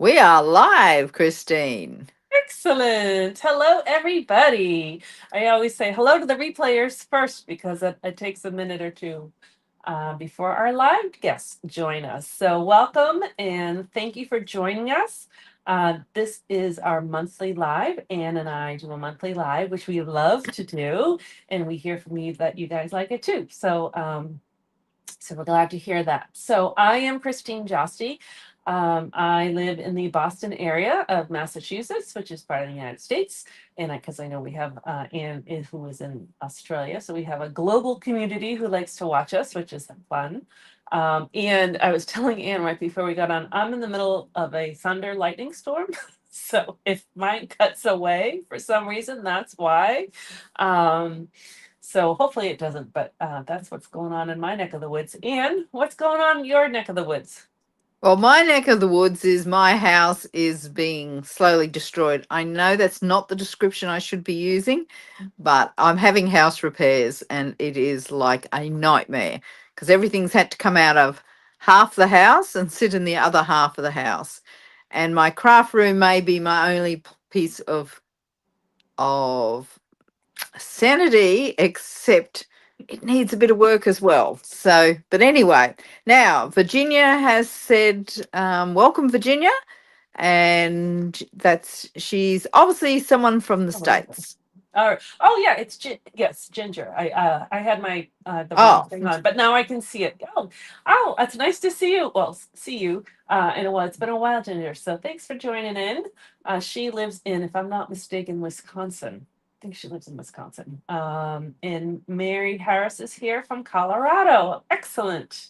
We are live, Christine. Excellent. Hello, everybody. I always say hello to the replayers first because it takes a minute or two before our live guests join us. So, welcome and thank you for joining us. This is our monthly live. Anne and I do a monthly live, which we love to do, and we hear from you that you guys like it too. So we're glad to hear that. So I am Christine Josti. I live in the Boston area of Massachusetts, which is part of the United States. And because I know we have Anne who is in Australia. So we have a global community who likes to watch us, which is fun. And I was telling Anne right before we got on, I'm in the middle of a thunder lightning storm. So if mine cuts away for some reason, that's why. Um, so hopefully it doesn't, but that's what's going on in my neck of the woods. And what's going on in your neck of the woods? Well, my neck of the woods is my house is being slowly destroyed. I know that's not the description I should be using, but I'm having house repairs and it is like a nightmare because everything's had to come out of half the house and sit in the other half of the house. And my craft room may be my only piece of sanity, except it needs a bit of work as well. So, but anyway, now Virginia has said, welcome, Virginia. And she's obviously someone from the Oh, wonderful. States. Oh yeah, it's yes, Ginger. I had my the wrong Oh, thing on, but now I can see it. It's nice to see you. Well, see you. And it's been a while, Ginger. So thanks for joining in. She lives in, if I'm not mistaken, Wisconsin. I think she lives in Wisconsin. And Mary Harris is here from Colorado. Excellent,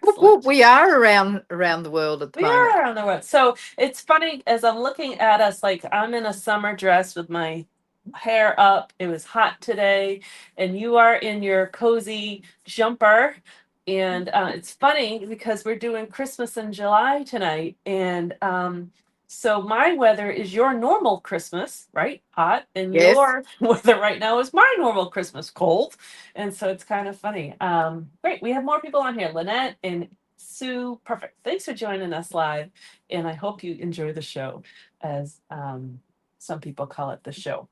whoop, whoop, excellent. we are around the world at the We moment. are on the road. So it's funny as I'm looking at us, like I'm in a summer dress with my hair up. It was hot today, and you are in your cozy jumper. And it's funny because we're doing Christmas in July tonight. And so my weather is your normal Christmas, right? Hot. And Yes. your weather right now is my normal Christmas, cold. And so it's kind of funny. Great. We have more people on here. Lynette and Sue, perfect. Thanks for joining us live, and I hope you enjoy the show, as some people call it the show.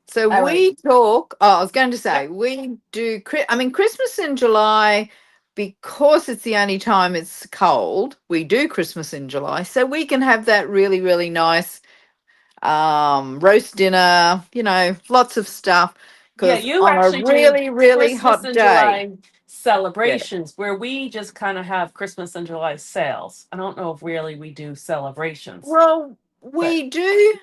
So All right. we talk, oh, I was going to Yep. say, we do, I mean, Christmas in July, because it's the only time it's cold, we do Christmas in July. So we can have that really, really nice roast dinner, lots of stuff. Yeah, Because you on a actually do really, really Christmas hot in day, July yeah. celebrations, where we just kind of have Christmas in July sales. I don't know if really we do celebrations, Well, but we do.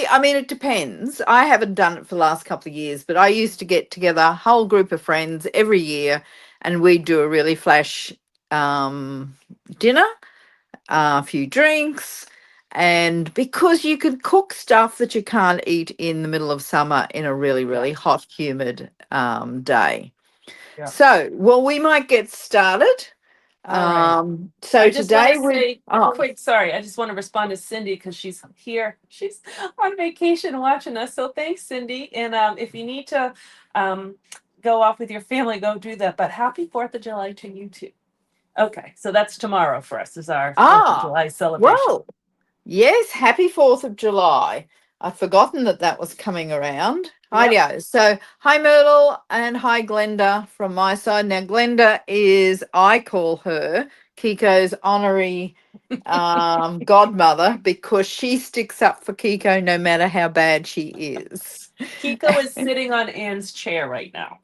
I mean, it depends. I haven't done it for the last couple of years, but I used to get together a whole group of friends every year and we'd do a really flash um, dinner, a few drinks. And because you could cook stuff that you can't eat in the middle of summer in a really, yeah, really hot, humid day. yeah. So, well, we might get started. All right. So I just want to today we, say quick, sorry, I just want to respond to Cindy because she's here. She's on vacation watching us. So thanks, Cindy. And if you need to um, go off with your family, go do that. But happy 4th of July to you too. Okay, so that's tomorrow for us, is our 4th of ah, July celebration. well, yes, happy 4th of July. I'd forgotten that that was coming around. Yep. Rightio. So, hi Myrtle and hi Glenda from my side. Now, Glenda is, I call her Kiko's honorary godmother because she sticks up for Kiko no matter how bad she is. Kiko is sitting on Anne's chair right now.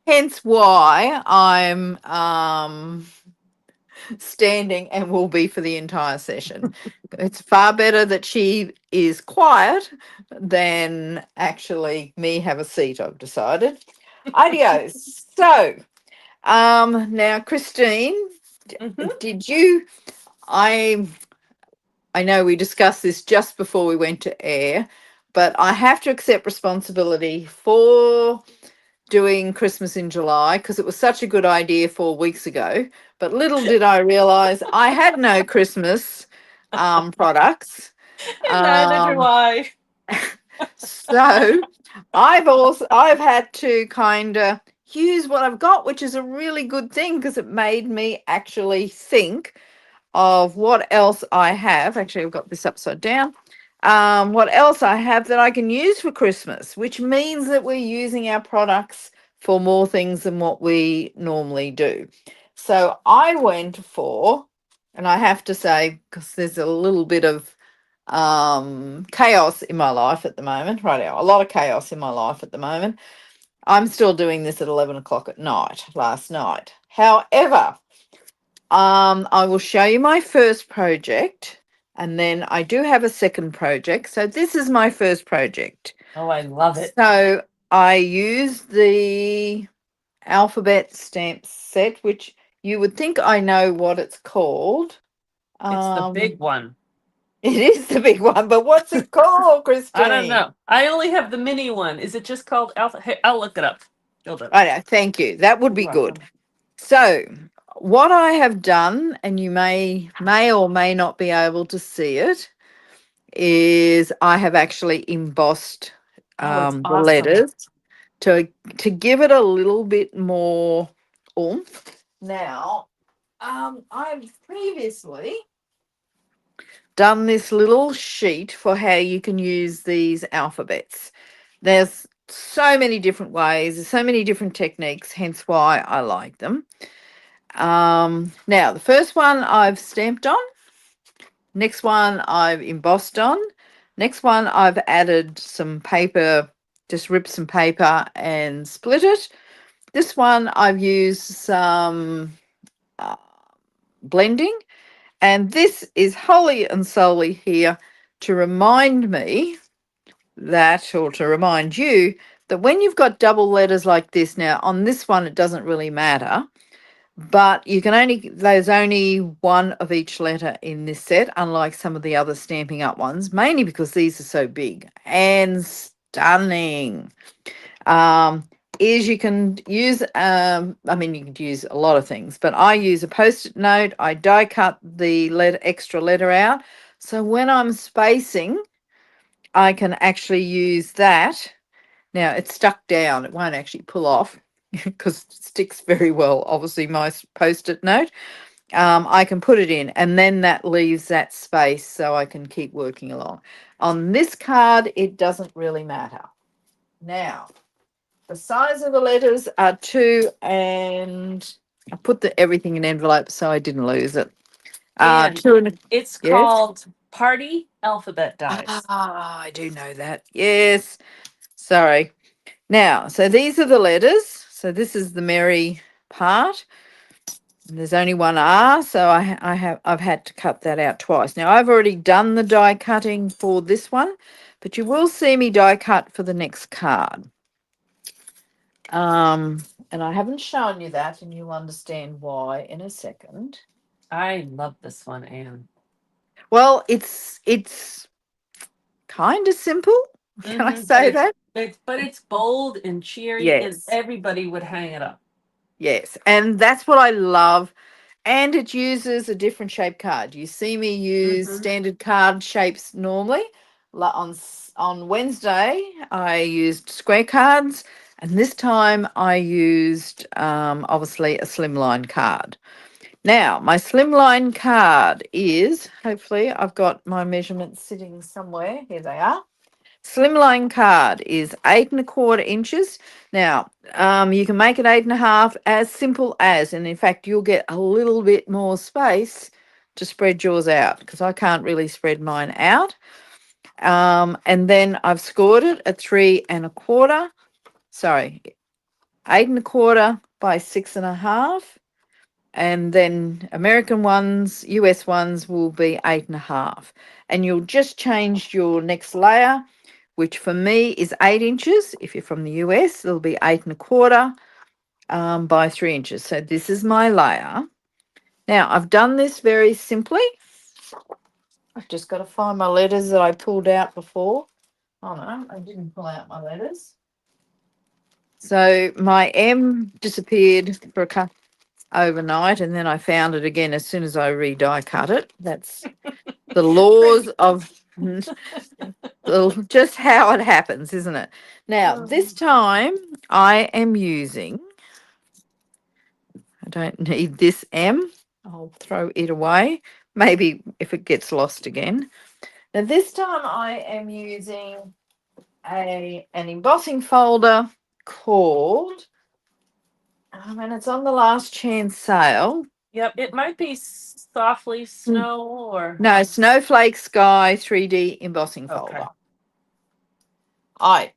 Hence why I'm standing and will be for the entire session. It's far better that she is quiet than actually me have a seat, I've decided. Adios. So, now Christine, Hmm. did you I I know we discussed this just before we went to air, but I have to accept responsibility for doing Christmas in July because it was such a good idea 4 weeks ago. But little did I realize I had no Christmas products. And neither do Um, I. so I've had to kind of use what I've got, which is a really good thing because it made me actually think of what else I have. Actually, I've got this upside down. What else I have that I can use for Christmas, which means that we're using our products for more things than what we normally do. So I went for, and I have to say, because there's a little bit of chaos in my life at the moment, right now, a lot of chaos in my life at the moment. I'm still doing this at 11 o'clock at night, last night. However, I will show you my first project, and then I do have a second project. So this is my first project. Oh, I love it. So I use the alphabet stamp set, which you would think I know what it's called. It's the Um, big one. it is the big one, but what's it called, I don't Christine? know. I only have the mini one. Is it just called Alpha? Hey, I'll look it up. Hold up. I know, thank you. That would You're be good. welcome. So what I have done, and you may or may not be able to see it, is I have actually embossed Oh, it's the awesome. letters to give it a little bit more oomph. Now, I've previously done this little sheet for how you can use these alphabets. There's so many different ways, there's so many different techniques, hence why I like them. Now, the first one I've stamped on, next one I've embossed on, next one I've added some paper, just ripped some paper and split it. This one I've used some uh, blending, and this is wholly and solely here to remind me that, or to remind you, that when you've got double letters like this, now on this one it doesn't really matter, but you can only, there's only one of each letter in this set, unlike some of the other Stamping Up ones, mainly because these are so big and stunning. um is you can use I mean, you could use a lot of things, but I use a post-it note. I die cut the letter, extra letter out, so when I'm spacing I can actually use that. Now it's stuck down, it won't actually pull off because it sticks very well, obviously, my post-it note. I can put it in, and then that leaves that space so I can keep working along. On this card, it doesn't really matter. Now, the size of the letters are 2, and I put everything in envelopes so I didn't lose it. And 2 and it's yes. called Party Alphabet Dies. Ah, I do know that. Yes. Sorry. Now, so these are the letters. So this is the merry part. There's only one R, so I've had to cut that out twice. Now I've already done the die cutting for this one, but you will see me die cut for the next card. And I haven't shown you that, and you'll understand why in a second. I love this one, Anne. Well, it's kind of simple. Can I But say that? it's bold and cheery, and Yes. everybody would hang it up. Yes, and that's what I love. And it uses a different shape card. You see me use Mm-hmm. standard card shapes normally. On Wednesday, I used square cards, and this time I used obviously a slimline card. Now, my slimline card is, hopefully, I've got my measurements sitting somewhere. Here they are. Slimline card is 8 1/4 inches. Now, you can make it 8 1/2, as simple as, and in fact, you'll get a little bit more space to spread yours out because I can't really spread mine out. And then I've scored it at 3 1/4. Sorry, 8 1/4 by 6 1/2. And then American ones, US ones will be 8 1/2. And you'll just change your next layer, which for me is 8 inches. If you're from the US, it'll be 8 1/4 by 3 inches. So this is my layer. Now I've done this very simply. I've just got to find my letters that I pulled out before. Oh no, I didn't pull out my letters. So my M disappeared for a couple overnight, and then I found it again as soon as I die cut it. That's the laws of just how it happens, isn't it? Now, this time I am using, I don't need this M. I'll throw it away. maybe if it gets lost again. Now this time I am using an embossing folder called, and it's on the last chance sale. Yep, it might be softly snow or No, Snowflake Sky 3D embossing okay. folder. I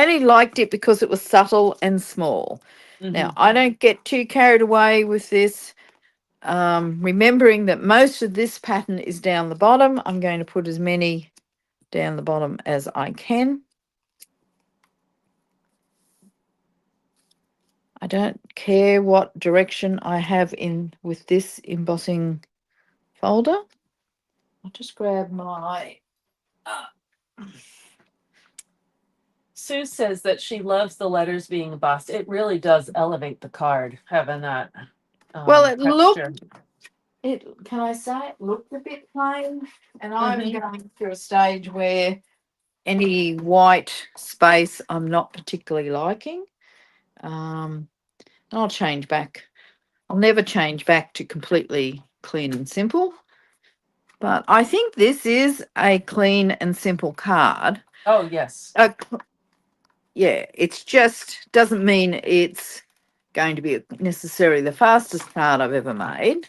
only liked it because it was subtle and small. Now Mm-hmm. I don't get too carried away with this. Remembering that most of this pattern is down the bottom, I'm going to put as many down the bottom as I can. I don't care what direction I have in with this embossing folder. I'll just grab my Sue says that she loves the letters being embossed. It really does elevate the card, having that well, it texture. looked it can I say it looked a bit plain, and I'm Mm-hmm. going through a stage where any white space I'm not particularly liking. I'll change back. I'll never change back to completely clean and simple, but I think this is a clean and simple card. Oh yes. Uh, yeah, it's just doesn't mean it's going to be necessarily the fastest card I've ever made.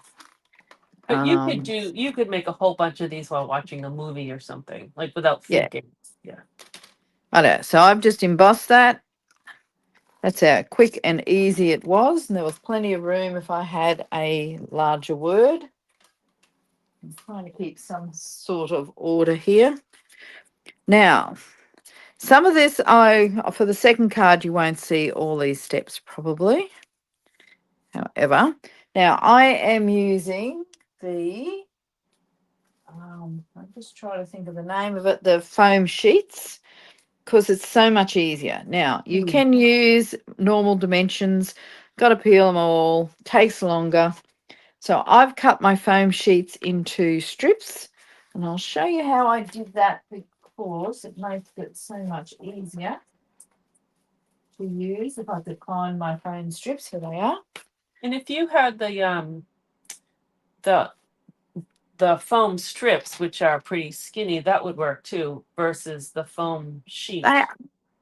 But Um, you could make a whole bunch of these while watching a movie or something, like without yeah, thinking. Yeah. I know. So I've just embossed that. That's how quick and easy it was, and there was plenty of room if I had a larger word. I'm trying to keep some sort of order here. Now, some of this, for the second card, you won't see all these steps probably. However, now I am using the, I'm just trying to think of the name of it, the foam sheets, because it's so much easier. Now, you Mm. can use normal dimensions, got to peel them all, takes longer. So I've cut my foam sheets into strips, and I'll show you how I did that because it makes it so much easier to use. If I could find my foam strips, here they are. And if you had the the foam strips, which are pretty skinny, that would work too, versus the foam sheet. They,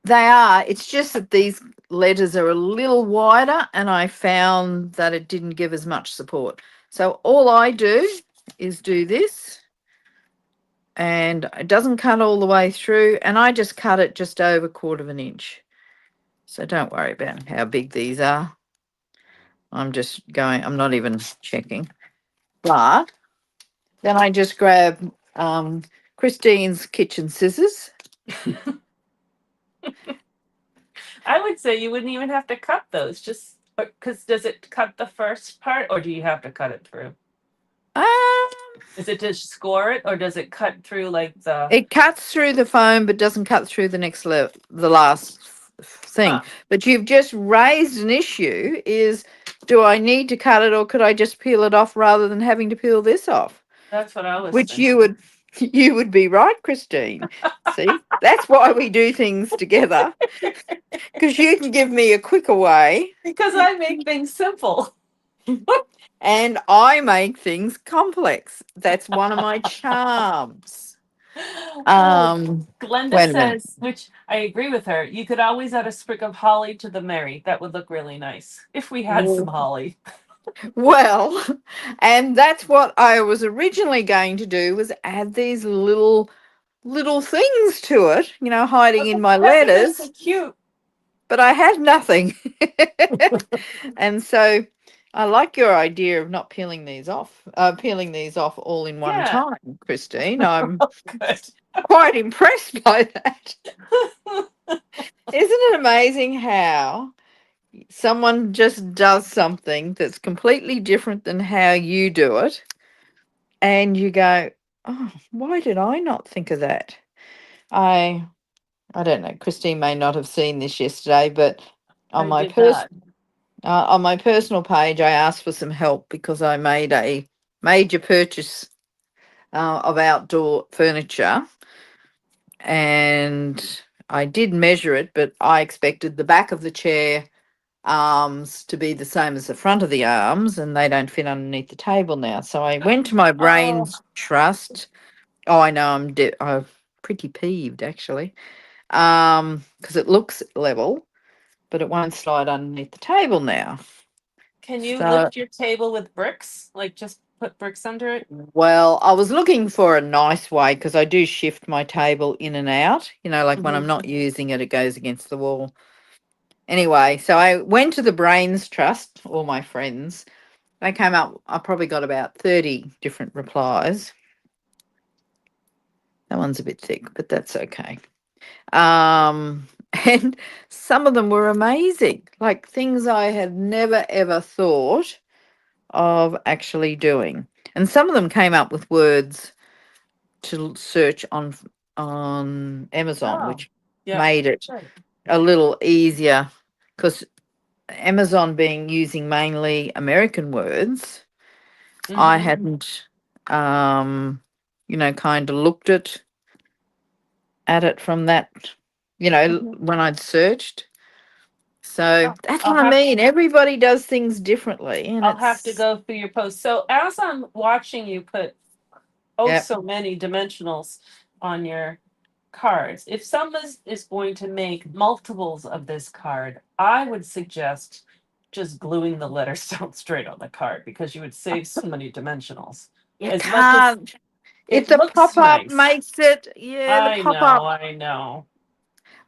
they are. It's just that these letters are a little wider, and I found that it didn't give as much support. So all I do is do this, and it doesn't cut all the way through, and I just cut it just over a quarter of an inch. So don't worry about how big these are. I'm not even checking. But then I just grab Christine's kitchen scissors. I would say you wouldn't even have to cut those, just because does it cut the first part, or do you have to cut it through? Um, Is it to score it, or does it cut through like the? it cuts through the foam, but doesn't cut through the next level, the last thing. Huh, But you've just raised an issue: is do I need to cut it, or could I just peel it off rather than having to peel this off? that's what I was Which thinking. you would be right, Christine. See, that's why we do things together, because you can give me a quicker way Because I make things simple. and I make things complex. That's one of my charms. Oh, Um, Glenda Wait a minute. says, which I agree with her, you could always add a sprig of holly to the Mary. That would look really nice if we had some holly. Well, and that's what I was originally going to do, was add these little things to it, hiding in my That would be so letters, cute. but I had nothing. And so I like your idea of not peeling these off all in one Yeah. time, Christine. I'm Good. quite impressed by that. Isn't it amazing how someone just does something that's completely different than how you do it, and you go, "Oh, why did I not think of that?" I I don't know. Christine may not have seen this yesterday, but on I my did not. on my personal page, I asked for some help because I made a major purchase of outdoor furniture, and I did measure it, but I expected the back of the chair arms to be the same as the front of the arms, and they don't fit underneath the table now. So I went to my Oh, brains trust. Oh, I know I'm pretty peeved actually, because it looks level, but it won't slide underneath the table now. can you So, lift your table with bricks? Like just put bricks under it? well, I was looking for a nice way because I do shift my table in and out. Like when I'm Hmm. not using it, it goes against the wall. Anyway, so I went to the Brains Trust, all my friends. They came up, I probably got about 30 different replies. That one's a bit thick, but that's okay. Um, and some of them were amazing, like things I had never ever thought of actually doing. And some of them came up with words to search on Amazon, Oh, which yeah. made it Right. a little easier because Amazon being using mainly American words, I Hmm. hadn't, kind of looked at it from that, Hmm. when I'd searched. So that's I'll what I have mean. Everybody does things differently, and I'll have to it's go through your post. So as I'm watching you put oh yeah. so many dimensionals on your cards, if someone is going to make multiples of this card, I would suggest just gluing the letters down straight on the card because you would save so many dimensionals. You As much as can't. If it the looks pop up nice. makes it, yeah, the I pop know, up. I know.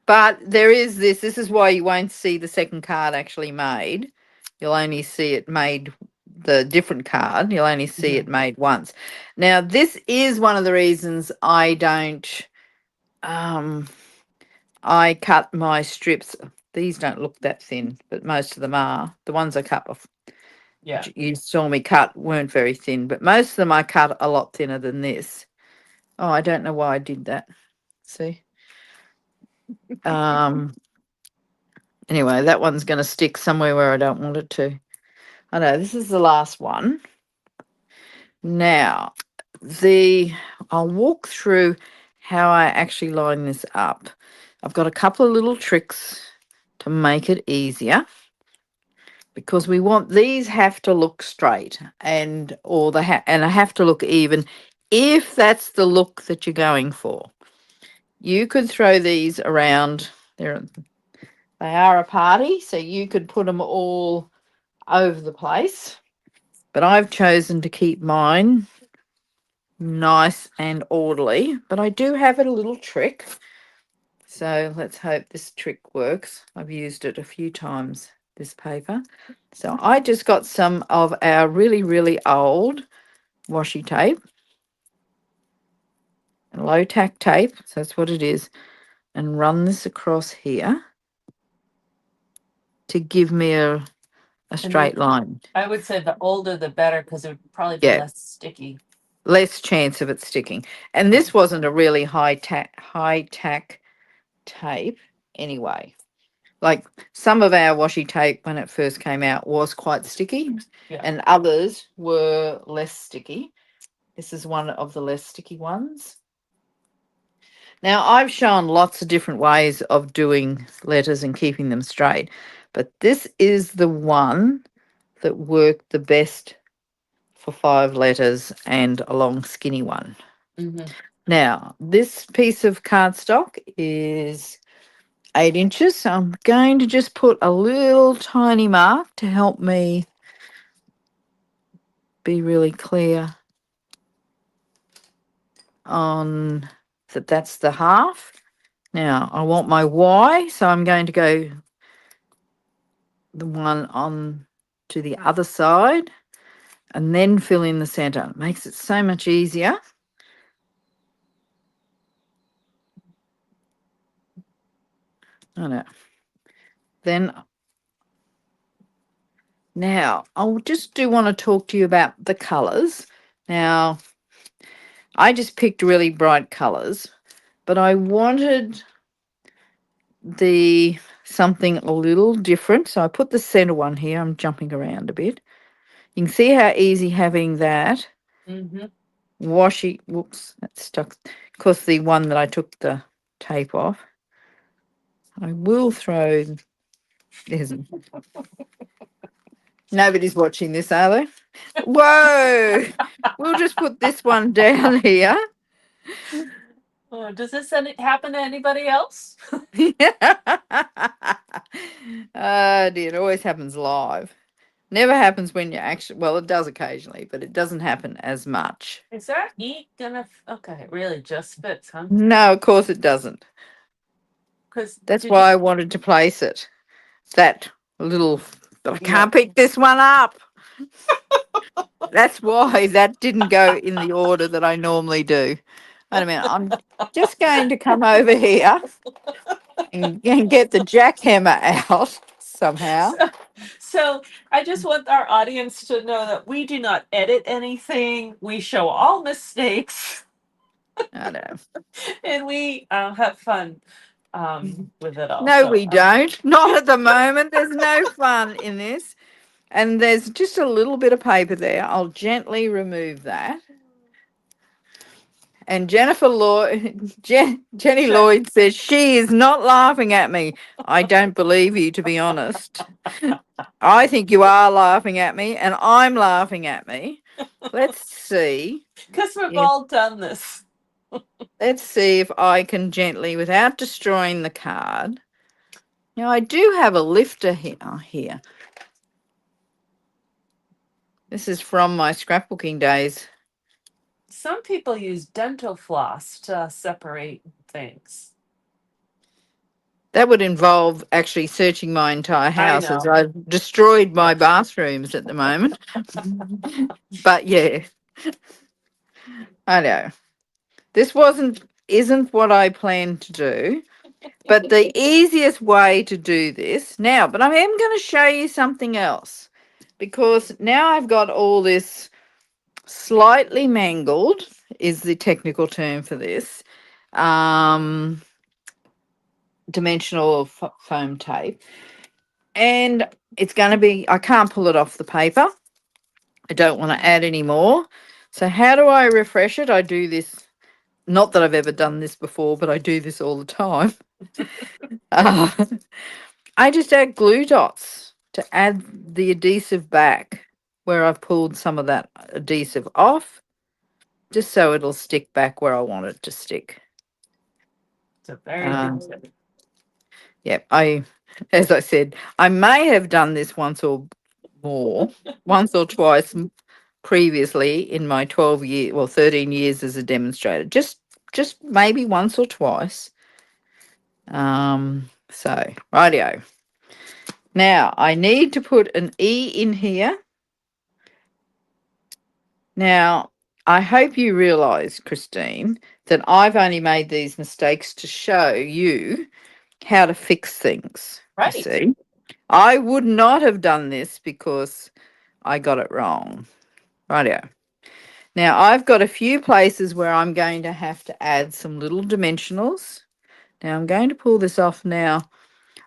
But there is this. This is why you won't see the second card actually made. You'll only see it made, the different card. You'll only see Mhm. it made once. Now, this is one of the reasons I don't. Um, I cut my strips. These don't look that thin, but most of them are. The ones I cut off, Yeah. you saw me cut, weren't very thin, but most of them I cut a lot thinner than this. Oh, I don't know why I did that. See? Um, anyway, that one's going to stick somewhere where I don't want it to. I know this is the last one. Now, the I'll walk through how I actually line this up. I've got a couple of little tricks to make it easier because we want these have to look straight and have to look even if that's the look that you're going for. You could throw these around. They are a party, so you could put them all over the place. But I've chosen to keep mine nice and orderly. But I do have a little trick. So let's hope this trick works. I've used it a few times, this paper. So I just got some of our really, really old washi tape, low tack tape. So that's what it is. And run this across here to give me a And the straight line. I would say the older the better because it would probably be Yeah, less sticky. less chance of it sticking. And this wasn't a really high tack tape anyway. Like some of our washi tape when it first came out was quite sticky, Yeah. and others were less sticky. This is one of the less sticky ones. Now I've shown lots of different ways of doing letters and keeping them straight, but this is the one that worked the best for 5 letters and a long skinny one. Hmm. Now, this piece of cardstock is 8 inches. So I'm going to just put a little tiny mark to help me be really clear on that that's the half. Now, I want my Y, so I'm going to go the one on to the other side and then fill in the center. It makes it so much easier. I know. Then now I just do want to talk to you about the colors. Now, I just picked really bright colors, but I wanted the something a little different. So I put the center one here. I'm jumping around a bit. You can see how easy having that Hmm. washi, whoops, that's stuck. Of course, the one that I took the tape off. I will throw Isn't. Nobody's watching this, are they? Whoa! We'll just put this one down here. Oh, does this happen to anybody else? Oh dear, it always happens live. Never happens when you actually, well, it does occasionally, but it doesn't happen as much. Is that eat gonna? Okay, it really just fits, huh? No, of course it doesn't. Because That's did you? why I wanted to place it. That little, but I Yeah. can't pick this one up. That's why that didn't go in the order that I normally do. Wait a minute, I'm just going to come over here and get the jackhammer out somehow. So I just want our audience to know that we do not edit anything. We show all mistakes, I know. and we have fun with it all. No, So we don't. Not at the moment. There's no fun in this. And there's just a little bit of paper there. I'll gently remove that. And Jenny Lloyd says she is not laughing at me. I don't believe you, to be honest. I think you are laughing at me, and I'm laughing at me. Let's see. because we've If, all done this. let's see if I can gently, without destroying the card. Now I do have a lifter here. This is from my scrapbooking days. Some people use dental floss to separate things. That would involve actually searching my entire house, as know. I've destroyed my Yeah. bathrooms at the moment. But yeah, I know. This isn't what I planned to do, but the easiest way to do this now, but I am going to show you something else, because now I've got all this slightly mangled, is the technical term for this, dimensional foam tape. And it's going to be, I can't pull it off the paper. I don't want to add any more. So how do I refresh it? I do this, not that I've ever done this before, but I do this all the time. Uh, I just add glue dots to add the adhesive back where I've pulled some of that adhesive off, just so it'll stick back where I want it to stick. It's a very good tip. Yep, as I said, I may have done this once or twice previously in my 13 years as a demonstrator. Just maybe once or twice. So rightio. Now I need to put an E in here. Now I hope you realise, Christine, that I've only made these mistakes to show you how to fix things. Right. You see, I would not have done this because I got it wrong. Rightio. Now I've got a few places where I'm going to have to add some little dimensionals. Now I'm going to pull this off now.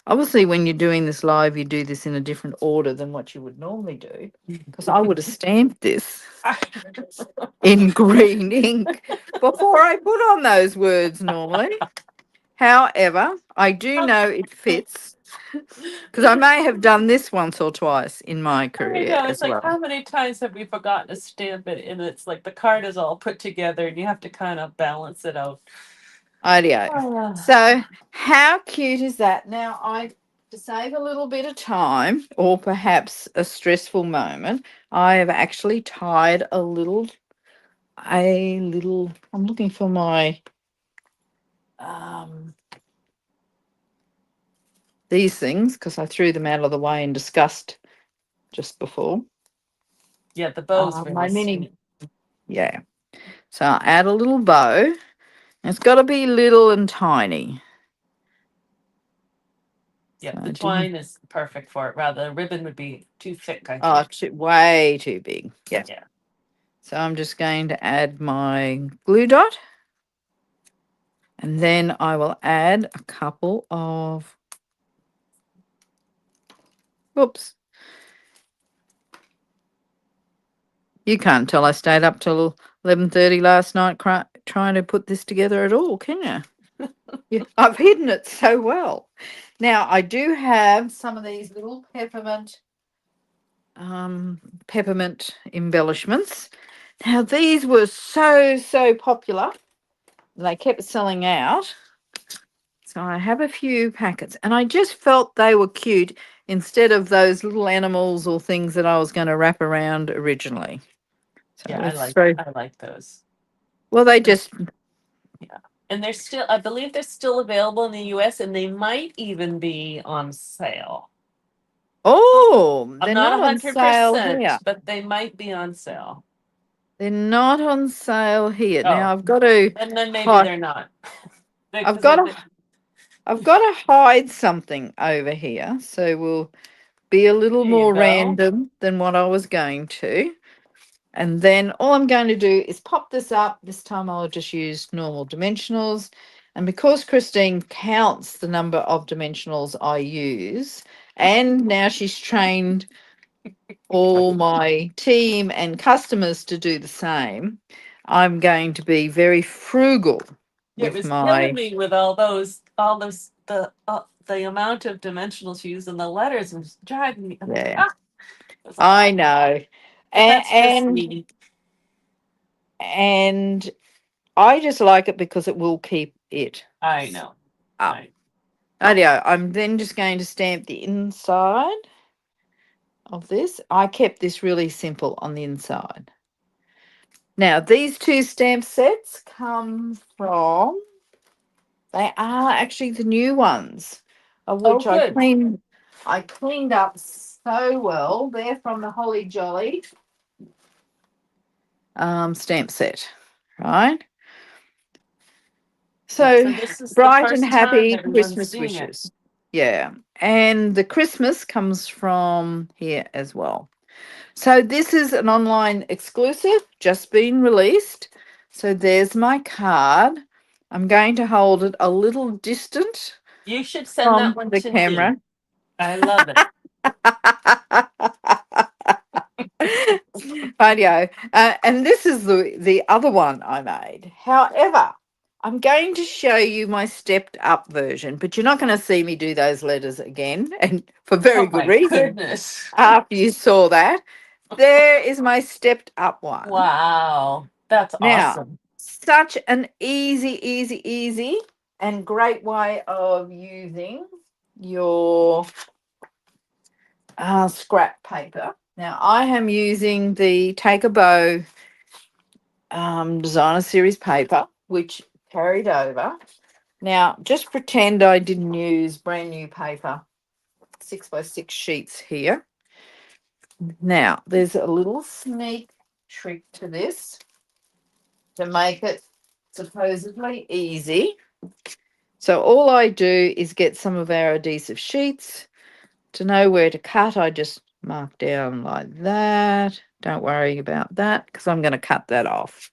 Obviously, when you're doing this live, you do this in a different order than what you would normally do, because I would have stamped this in green ink before I put on those words normally. However, I do know it fits, because I may have done this once or twice in my I career know. It's as like, well. how many times have we forgotten to stamp it? And it's like the card is all put together and you have to kind of balance it out. Ideo. So how cute is that? Now, to save a little bit of time, or perhaps a stressful moment, I have actually tied I'm looking for my these things, because I threw them out of the way in disgust just before. Yeah, the bow's really My sweet. mini, yeah. So I'll add a little bow. It's got to be little and tiny. Yeah, So the twine is perfect for it. Rather, the ribbon would be too thick, I think. way too big. Yeah. Yeah. So I'm just going to add my glue dot, and then I will add a couple of, oops. You can't tell I stayed up till 11:30 last night trying to put this together at all, can you? Yeah, I've hidden it so well. Now I do have some of these little peppermint embellishments. Now these were so popular. They kept selling out. So I have a few packets and I just felt they were cute instead of those little animals or things that I was going to wrap around originally. So Yeah, let's throw, I like those. well, they just, Yeah. And they're still, I believe they're still available in the US and they might even be on sale. oh, I'm they're not not on sale 100%, here. but they might be on sale. They're not on sale here. Now Oh, I've got to and then maybe hide, they're not. I've Because got I've to, been, I've got to hide something over here. So we'll be a little there you more go. random than what I was going to. And then all I'm going to do is pop this up. This time I'll just use normal dimensionals. And because Christine counts the number of dimensionals I use, and now she's trained all my team and customers to do the same, I'm going to be very frugal It with was killing my, me with all those, the amount of dimensionals used in the letters was driving me. I'm like, yeah, ah, it was a I lot. know. But And, that's just and, me. and I just like it because it will keep it I know. up. I Rightio, I'm then just going to stamp the inside of this. I kept this really simple on the inside. Now, these two stamp sets come from, they are actually the new ones, of Oh, which good. I cleaned up so well. They're from the Holly Jolly stamp set, right? Yeah, So so this is the bright and first time happy everyone's Christmas seeing it. wishes. Yeah. And the Christmas comes from here as well. So this is an online exclusive, just been released. So there's my card. I'm going to hold it a little distant You should send that from one the to me. camera. I love it. Rightio. And this is the other one I made. However, I'm going to show you my stepped up version, but you're not going to see me do those letters again, and for very Oh good my reason. goodness. After you saw that, there is my stepped up one. Wow. That's Now, awesome. such an easy and great way of using your scrap paper. Now, I am using the Take a Bow designer series paper, which carried over. Now, just pretend I didn't use brand new paper, 6x6 sheets here. Now, there's a little sneak trick to this to make it supposedly easy. So all I do is get some of our adhesive sheets. To know where to cut, I just mark down like that. Don't worry about that because I'm going to cut that off.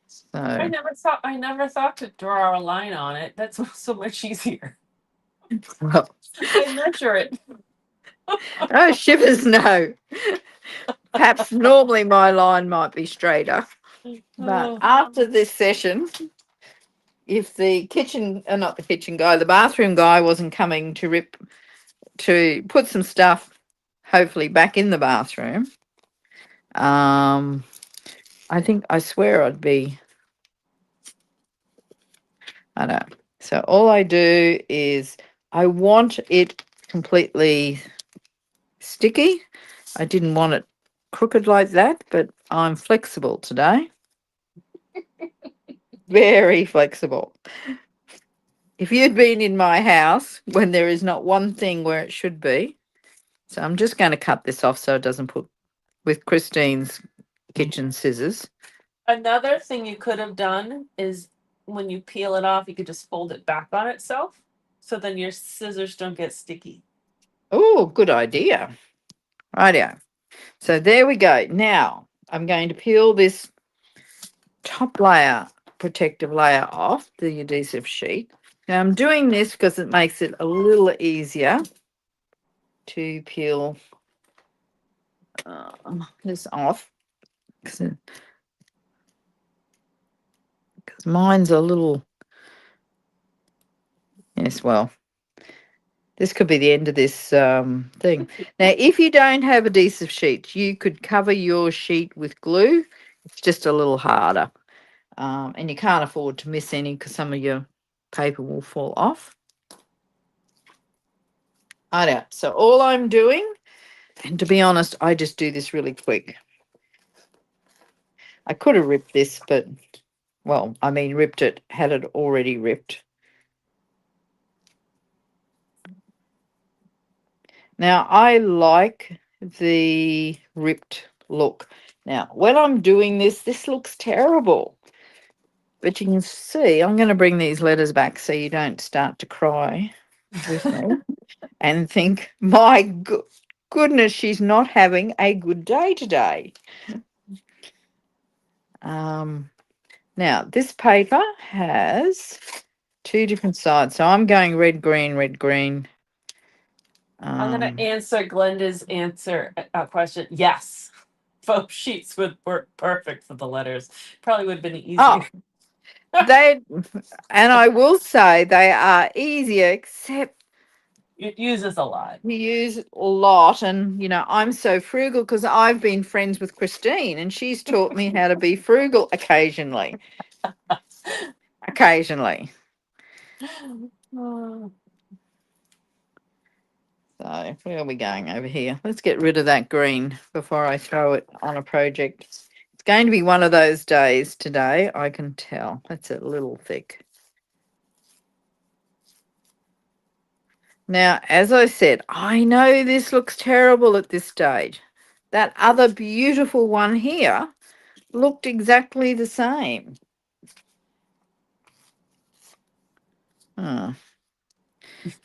So, I never thought to draw a line on it. That's so much easier. well, I measure it. oh, shivers, no. Perhaps normally my line might be straighter, but Oh, after this session, if the not the kitchen guy, the bathroom guy wasn't coming to put some stuff, hopefully back in the bathroom, um, I swear I know. So all I do is I want it completely sticky. I didn't want it crooked like that, but I'm flexible today. Very flexible. If you'd been in my house when there is not one thing where it should be, so I'm just going to cut this off so it doesn't put with Christine's kitchen scissors. another thing you could have done is when you peel it off, you could just fold it back on itself. So then your scissors don't get sticky. Oh, good idea. Rightio. So there we go. Now I'm going to peel this top layer, protective layer off the adhesive sheet. Now I'm doing this because it makes it a little easier to peel this off. 'Cause Mine's a little, yes, well, this could be the end of this thing. Now, if you don't have adhesive sheets, you could cover your sheet with glue. It's just a little harder. And you can't afford to miss any because some of your paper will fall off. I know. So all I'm doing, and to be honest, I just do this really quick. I could have ripped this, but, well, I mean, ripped it, had it already ripped. Now, I like the ripped look. Now, when I'm doing this, this looks terrible. But you can see, I'm going to bring these letters back so you don't start to cry with me and think, my goodness, she's not having a good day today. Now, this paper has two different sides. So I'm going red, green, red, green. I'm going to answer Glenda's question. Yes. Foam sheets would work perfect for the letters. Probably would have been easier. Oh, they, and I will say they are easier, except it uses a lot. you use a lot. And, you know, I'm so frugal because I've been friends with Christine and she's taught me how to be frugal occasionally. Occasionally. So where are we going over here? Let's get rid of that green before I throw it on a project. It's going to be one of those days today, I can tell. That's a little thick. Now, as I said, I know this looks terrible at this stage. That other beautiful one here looked exactly the same. Oh.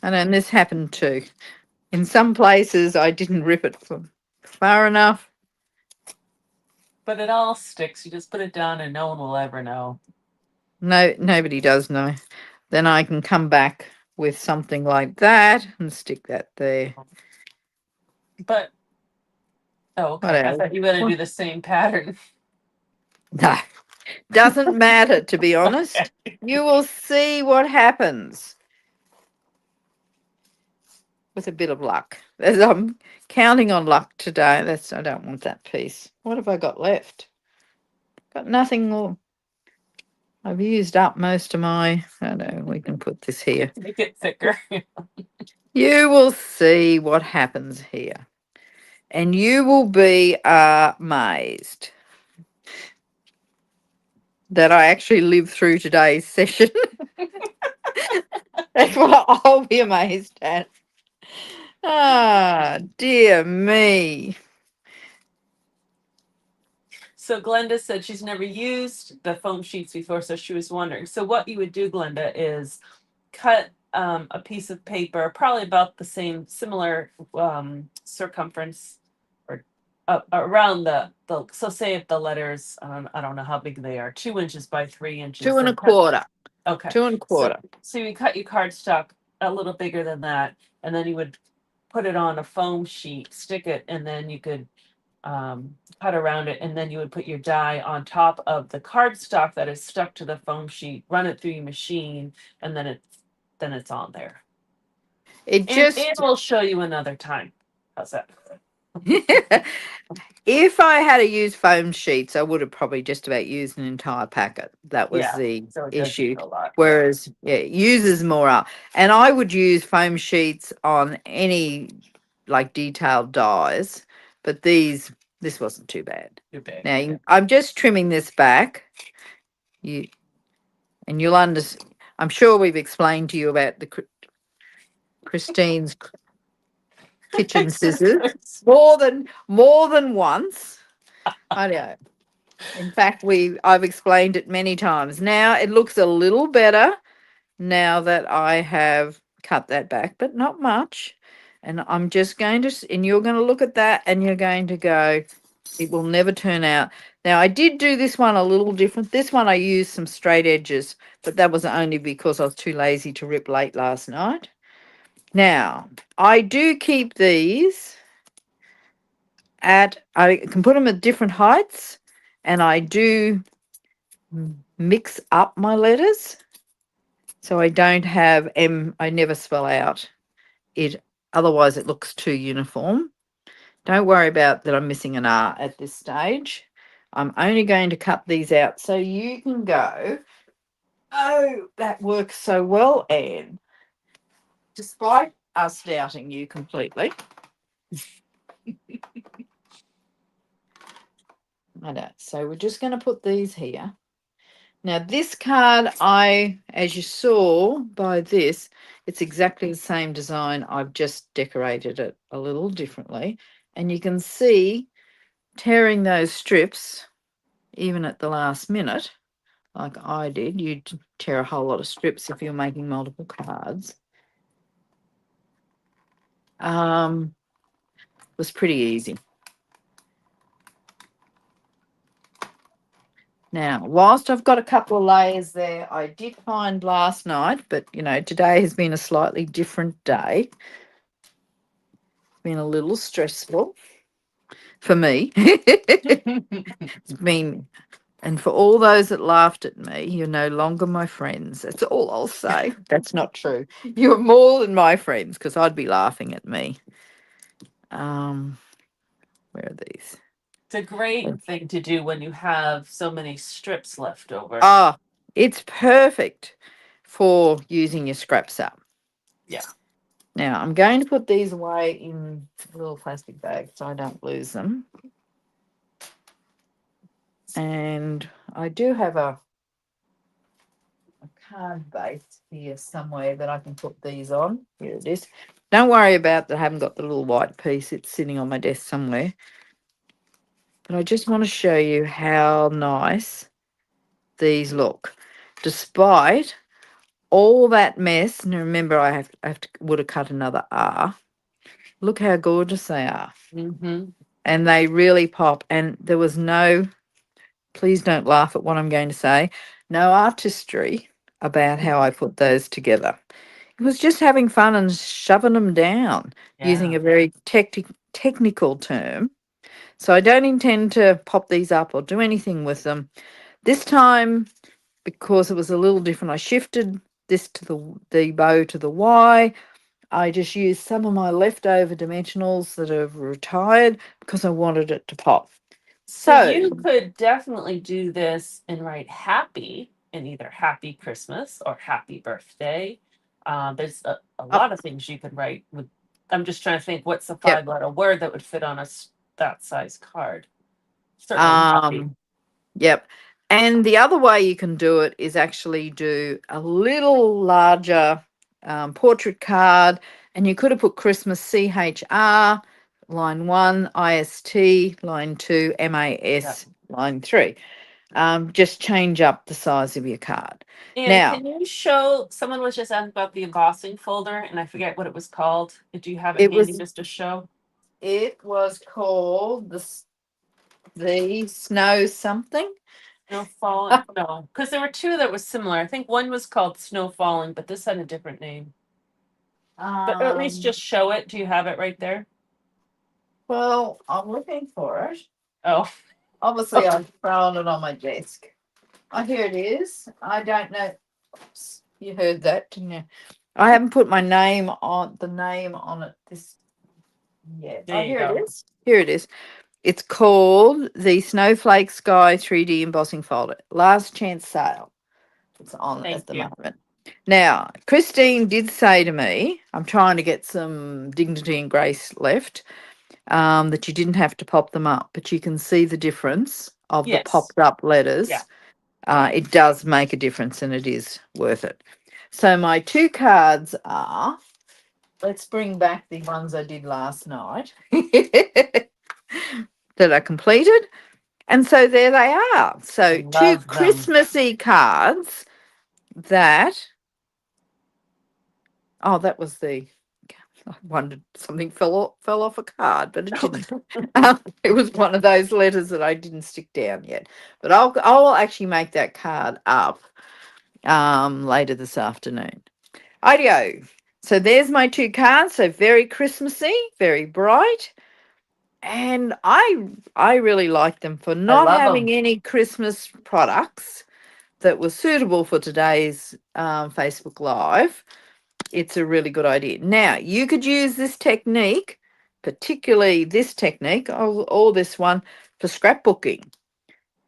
And this happened too. In some places, I didn't rip it far enough. But it all sticks. You just put it down and no one will ever know. No, nobody does know. Then I can come back with something like that and stick that there. But, oh, okay. I thought you were going to do the same pattern. No, doesn't matter, to be honest. Okay. You will see what happens with a bit of luck. As I'm counting on luck today. I don't want that piece. What have I got left? Got nothing more. I've used up most of my, I know, we can put this here. Make it thicker. You will see what happens here. And you will be amazed that I actually lived through today's session. That's what I'll be amazed at. Ah, dear me. So Glenda said she's never used the foam sheets before, so she was wondering. So what you would do, Glenda, is cut a piece of paper, probably about the similar circumference, or around so say if the letters, I don't know how big they are, 2 inches by 3 inches. 2 1/4. Okay. 2 1/4. So you cut your cardstock a little bigger than that, and then you would put it on a foam sheet, stick it, and then you could cut around it, and then you would put your die on top of the cardstock that is stuck to the foam sheet, run it through your machine, and then it's on there. And we'll show you another time. How's that? If I had to use foam sheets, I would have probably just about used an entire packet. That was the issue. Whereas, it uses more up. And I would use foam sheets on any like detailed dies, but this wasn't too bad. Now, I'm just trimming this back. And you'll understand. I'm sure we've explained to you about the Christine's kitchen scissors more than once. I know. In fact, I've explained it many times. Now it looks a little better now that I have cut that back, but not much. And I'm just going to, and you're going to look at that and you're going to go, it will never turn out. Now, I did do this one a little different. This one I used some straight edges, but that was only because I was too lazy to rip late last night. Now, I do keep these I can put them at different heights, and I do mix up my letters so I don't have M. I never spell out it. Otherwise, it looks too uniform. Don't worry about that I'm missing an R at this stage. I'm only going to cut these out so you can go, oh, that works so well, Anne. Despite us doubting you completely. I know. So we're just going to put these here. Now this card, as you saw by this, it's exactly the same design. I've just decorated it a little differently. And you can see tearing those strips, even at the last minute, like I did. You'd tear a whole lot of strips if you're making multiple cards. Was pretty easy. Now, whilst I've got a couple of layers there, I did find last night, but today has been a slightly different day. It's been a little stressful for me. It's been, and for all those that laughed at me, you're no longer my friends. That's all I'll say. That's not true. You're more than my friends because I'd be laughing at me. Where are these? It's a great thing to do when you have so many strips left over. Oh, it's perfect for using your scraps up. Yeah. Now, I'm going to put these away in little plastic bags so I don't lose them. And I do have a card base here somewhere that I can put these on. Here it is. Don't worry about that. I haven't got the little white piece. It's sitting on my desk somewhere. But I just want to show you how nice these look. Despite all that mess, and remember would have cut another R. Look how gorgeous they are. Mm-hmm. And they really pop. And there was no, please don't laugh at what I'm going to say, no artistry about how I put those together. It was just having fun and shoving them down using Yeah. a very technical term. So I don't intend to pop these up or do anything with them. This time, because it was a little different, I shifted this to the bow to the Y. I just used some of my leftover dimensionals that have retired because I wanted it to pop. So So, you could definitely do this and write happy in either happy Christmas or happy birthday. There's a uh, lot of things you could write with. I'm just trying to think what's the yep. 5-letter word that would fit on that size card. Certainly happy. Yep. And the other way you can do it is actually do a little larger portrait card, and you could have put Christmas CHR, line 1, IST, line 2, Yeah. MAS, line 3. Just change up the size of your card. And Now, can you show, someone was just asking about the embossing folder and I forget what it was called. Do you have it it handy was just to show? called the snow something. Snow falling? No, because there were two that were similar. I think one was called Snow Falling, but this had a different name. But at least Um, just show it. Do you have it right there? well, I'm looking for it. Oh, Obviously, I've thrown it on my desk. Oh, here it is. I don't know. Oops, you heard that, didn't you? I haven't put my name on it this yet. there Oh, you here it go. is. Here it is. It's called the Snowflake Sky 3D embossing folder. Last chance sale. It's on Thank at the you. moment. Now, Christine did say to me, I'm trying to get some dignity and grace left, that you didn't have to pop them up, but you can see the difference of the Yes. popped up Yeah. letters. It does make a difference and it is worth it. So my two cards are, let's bring back the ones I did last night that are completed. And so there they are. So two Love them. Christmassy cards that, oh, that was the, I wondered something fell off a card, but it didn't. It was one of those letters that I didn't stick down yet. But I'll actually make that card up later this afternoon. Ideo. So there's my two cards. So very Christmassy, very bright. And I really like them for I not love having them. any Christmas products. that was suitable for today's Facebook Live, it's a really good idea. Now, you could use this technique, particularly this technique or this one, for scrapbooking.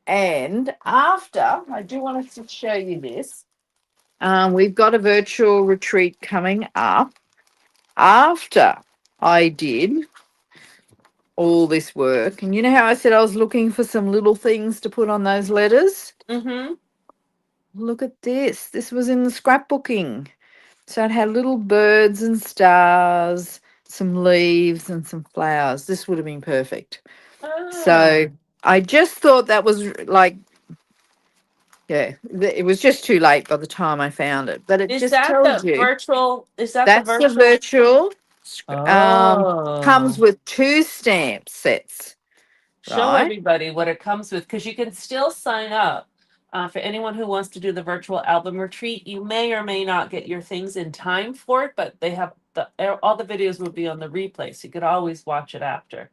And after, I do want to show you this. We've got a virtual retreat coming up. After I did all this work, and you know how I said I was looking for some little things to put on those letters? Mm-hmm. Look at this. This was in the scrapbooking. So it had little birds and stars, some leaves and some flowers. This would have been perfect. So Oh. I just thought that was like, yeah, it was just too late by the time I found it. But it Is just that tells the you virtual? Is that the that's the virtual? virtual. Comes Oh. with 2 stamp sets, Show right? everybody what it comes with, because you can still sign up for anyone who wants to do the virtual album retreat. You may or may not get your things in time for it, but they have all the videos will be on the replay, so you could always watch it after.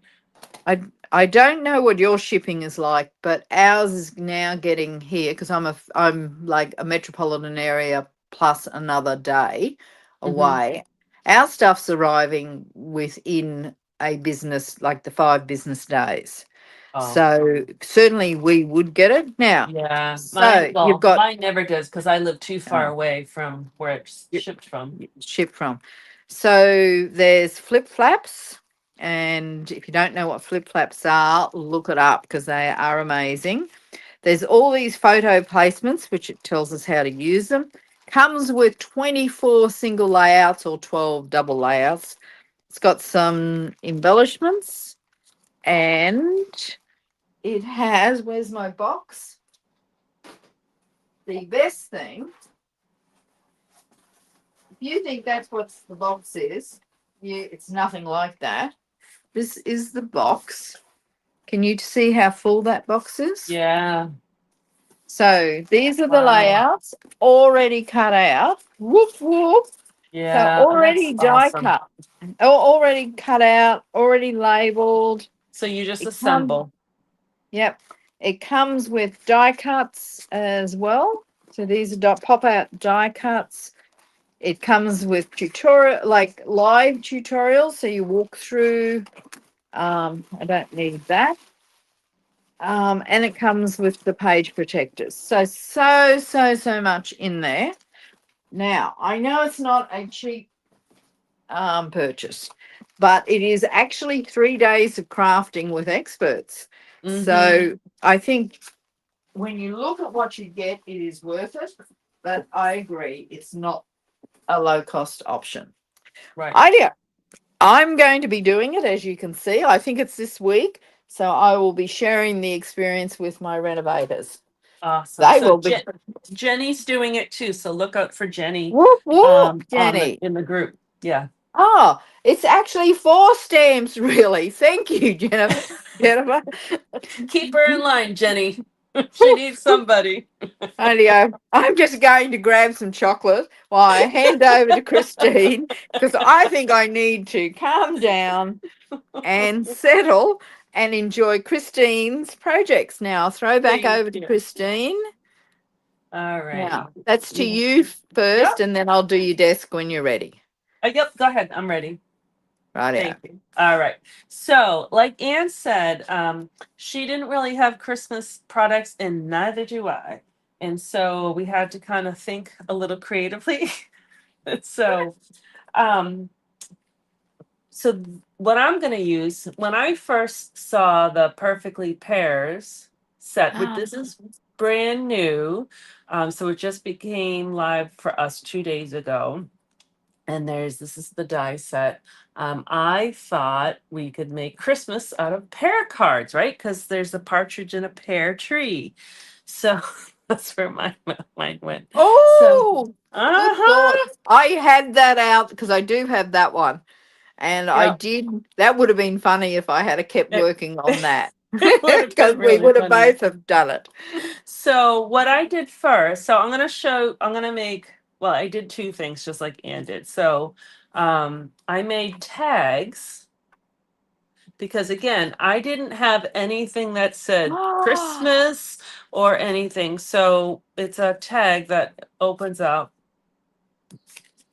I don't know what your shipping is like, but ours is now getting here because I'm like a metropolitan area plus another day Mm-hmm. away. Our stuff's arriving within a business, like the 5 business days. Oh, So certainly we would get it now. yeah. So you've got Mine never does because I live too far uh, away from where it's y- shipped from. shipped from. So there's flip flaps. And if you don't know what flip flaps are, look it up because they are amazing. There's all these photo placements, which it tells us how to use them. Comes with 24 single layouts or 12 double layouts. It's got some embellishments and it has, where's my box? The best thing, if you think that's what the box is, it's nothing like that. This is the box. Can you see how full that box is? Yeah. So these are the Wow. layouts already cut out. Whoop whoop. So Yeah, that's already die awesome. cut, already cut out, already labeled. So you just It comes, assemble. yep, it comes with die cuts as well. So these are pop out die cuts. It comes with tutorial, like live tutorials. So you walk through. I don't need that. And it comes with the page protectors. So much in there. Now, I know it's not a cheap purchase, but it is actually 3 days of crafting with experts. Mm-hmm. So I think when you look at what you get, it is worth it. But I agree, it's not a low cost option. Right. Idea. I'm going to be doing it, as you can see. I think it's this week. So I will be sharing the experience with my renovators. Awesome. They So will be. Jenny's doing it too. So look out for Jenny Whoop whoop, on the Jenny. in the group. Yeah. Oh, it's actually 4 stamps, really. Thank you, Jennifer. Jennifer. Keep her in line, Jenny. She needs somebody. Only I'm just going to grab some chocolate while I hand over to Christine because I think I need to calm down and settle and enjoy Christine's projects now. I'll throw back Thank over to you. Christine. All righty. Now, that's to you Yep. first, and then I'll do your desk when you're ready. Yep. Go ahead. I'm ready. Rightio. Thank you. All right. So, like Anne said, she didn't really have Christmas products, and neither do I. And so we had to kind of think a little creatively. so, um, so what I'm going to use when I first saw the Perfectly Pairs set, which this is brand new, so it just became live for us 2 days ago. And this is the die set. I thought we could make Christmas out of pear cards, right? Because there's a partridge in a pear tree. So that's where mine went. So, Oh, good thought. uh-huh. I had that out because I do have that one. And I Yep. did, that would have been funny if I had kept It, working on that it would have because been we really would have funny. both have done it. So what I did first, so I'm gonna make, well, I did two things just like Ann did. So I made tags because again, I didn't have anything that said Ah, Christmas or anything. So it's a tag that opens up.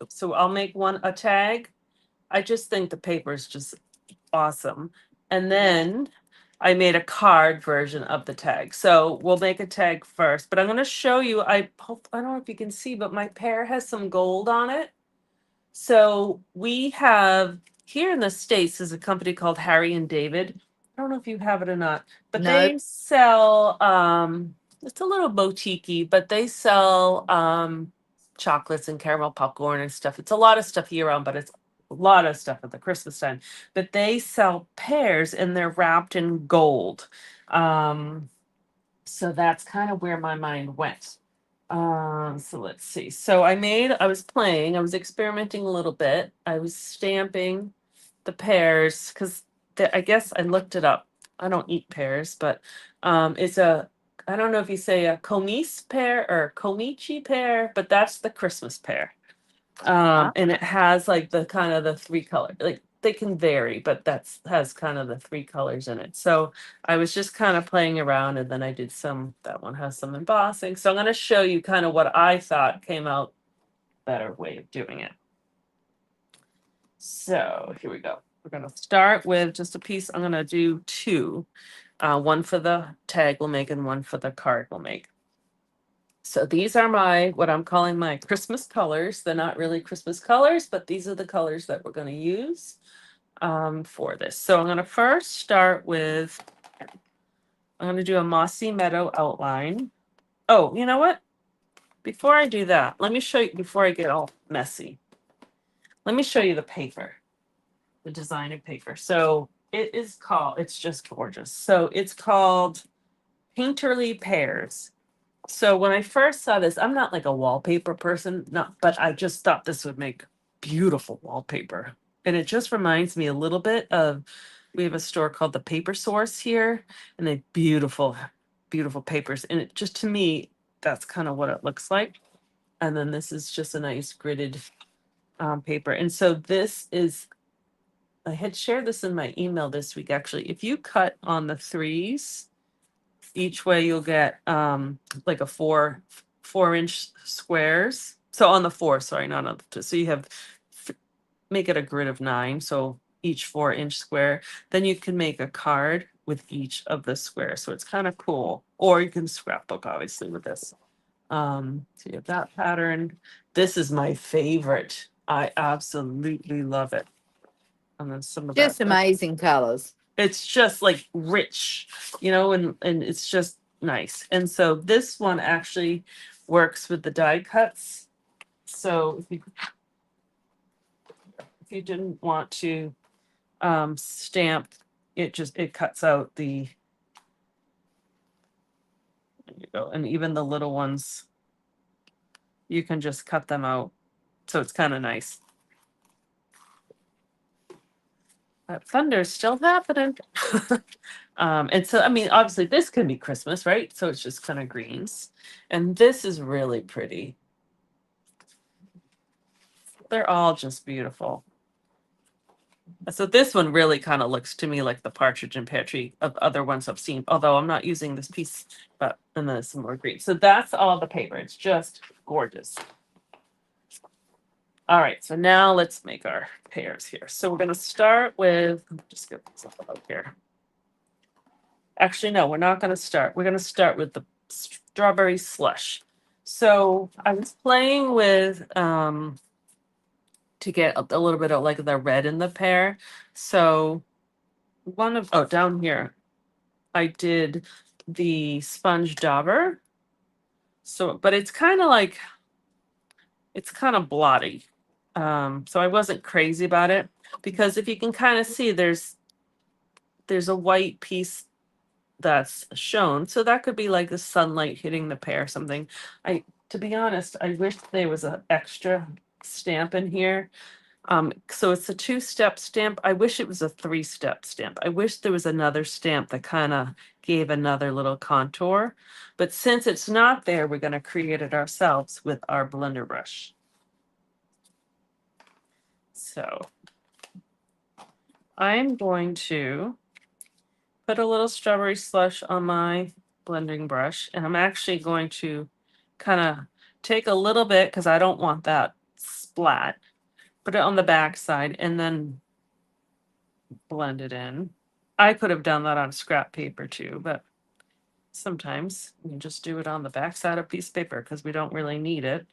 So I'll make a tag. I just think the paper is just awesome. And then I made a card version of the tag. So we'll make a tag first, but I'm going to show you. I don't know if you can see, but my pear has some gold on it. So we have here in the States is a company called Harry and David. I don't know if you have it or not, but No, they sell it's a little boutique-y, but they sell chocolates and caramel popcorn and stuff. It's a lot of stuff year round, but it's a lot of stuff at the Christmas time. But they sell pears and they're wrapped in gold. So that's kind of where my mind went. So let's see. So I was experimenting a little bit. I was stamping the pears because I guess I looked it up. I don't eat pears, but it's I don't know if you say a komis pear or komichi pear, but that's the Christmas pear. And it has like the kind of the three color, like they can vary, but that's has kind of the three colors in it. So I was just kind of playing around and then I did that one has some embossing. So I'm going to show you kind of what I thought came out better way of doing it. So here we go. We're going to start with just a piece. I'm going to do two, one for the tag we'll make and one for the card we'll make. So these are what I'm calling my Christmas colors. They're not really Christmas colors, but these are the colors that we're going to use for this. So I'm going to first start with, I'm going to do a mossy meadow outline. Oh, you know what? Before I do that, let me show you, before I get all messy, let me show you the paper, the designer paper. So it's just gorgeous. So it's called Painterly Pears. So when I first saw this, I'm not like a wallpaper person, but I just thought this would make beautiful wallpaper. And it just reminds me a little bit of, we have a store called the Paper Source here, and they beautiful, beautiful papers. And it just, to me, that's kind of what it looks like. And then this is just a nice gridded paper. And so I had shared this in my email this week, actually. If you cut on the threes, each way you'll get like a 4-inch squares. So on the four, sorry, not on the two. So you have make it a grid of 9. So each 4-inch square. Then you can make a card with each of the squares. So it's kind of cool. Or you can scrapbook obviously with this. So you have that pattern. This is my favorite. I absolutely love it. And then some of that. just amazing colors. It's just like rich, and it's just nice. And so this one actually works with the die cuts. So if you didn't want to stamp, it cuts out there you go. And even the little ones, you can just cut them out. So it's kind of nice. Thunder is still happening. And so, I mean, obviously this can be Christmas, right? So it's just kind of greens. And this is really pretty. They're all just beautiful. So this one really kind of looks to me like the partridge and pear tree of other ones I've seen, although I'm not using this piece, and then some more green. So that's all the paper. It's just gorgeous. All right, so now let's make our pears here. So we're going to start with, just get this out here. Actually, no, we're not going to start. We're going to start with the strawberry slush. So I was playing with, to get a little bit of like the red in the pear. So down here, I did the sponge dauber. So, but it's kind of like, it's kind of blotty. So I wasn't crazy about it because if you can kind of see, there's a white piece that's shown. So that could be like the sunlight hitting the pear or something. To be honest, I wish there was an extra stamp in here. So it's a 2-step stamp. I wish it was a 3-step stamp. I wish there was another stamp that kind of gave another little contour. But since it's not there, we're going to create it ourselves with our blender brush. So I'm going to put a little strawberry slush on my blending brush, and I'm actually going to kind of take a little bit because I don't want that splat. Put it on the back side and then blend it in. I could have done that on scrap paper too, but sometimes you just do it on the back side of piece of paper because we don't really need it.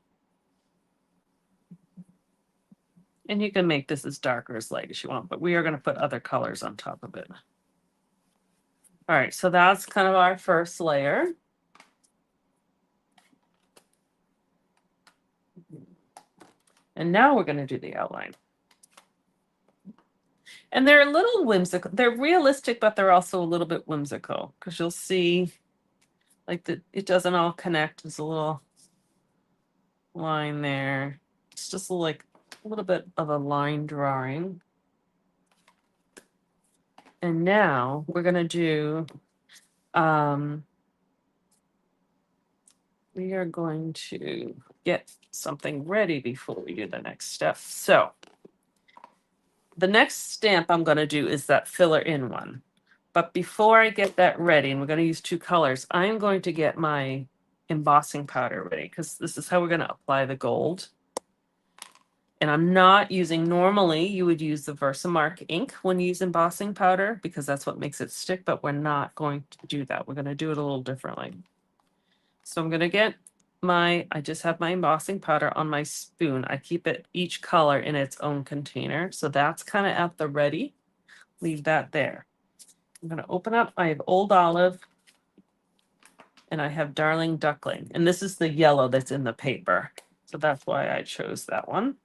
And you can make this as dark or as light as you want, but we are going to put other colors on top of it. All right, so that's kind of our first layer. And now we're going to do the outline. And they're a little whimsical. They're realistic, but they're also a little bit whimsical because you'll see like it doesn't all connect. There's a little line there. It's just like a little bit of a line drawing. And now we're going to do, we are going to get something ready before we do the next step. So the next stamp I'm going to do is that filler in one. But before I get that ready, and we're going to use two colors, I'm going to get my embossing powder ready because this is how we're going to apply the gold. And I'm not using, normally you would use the Versamark ink when you use embossing powder because that's what makes it stick, but we're not going to do that. We're going to do it a little differently. So I'm going to get I just have my embossing powder on my spoon. I keep it each color in its own container. So that's kind of at the ready. Leave that there. I'm going to open up. I have Old Olive and I have Darling Duckling. And this is the yellow that's in the paper. So that's why I chose that one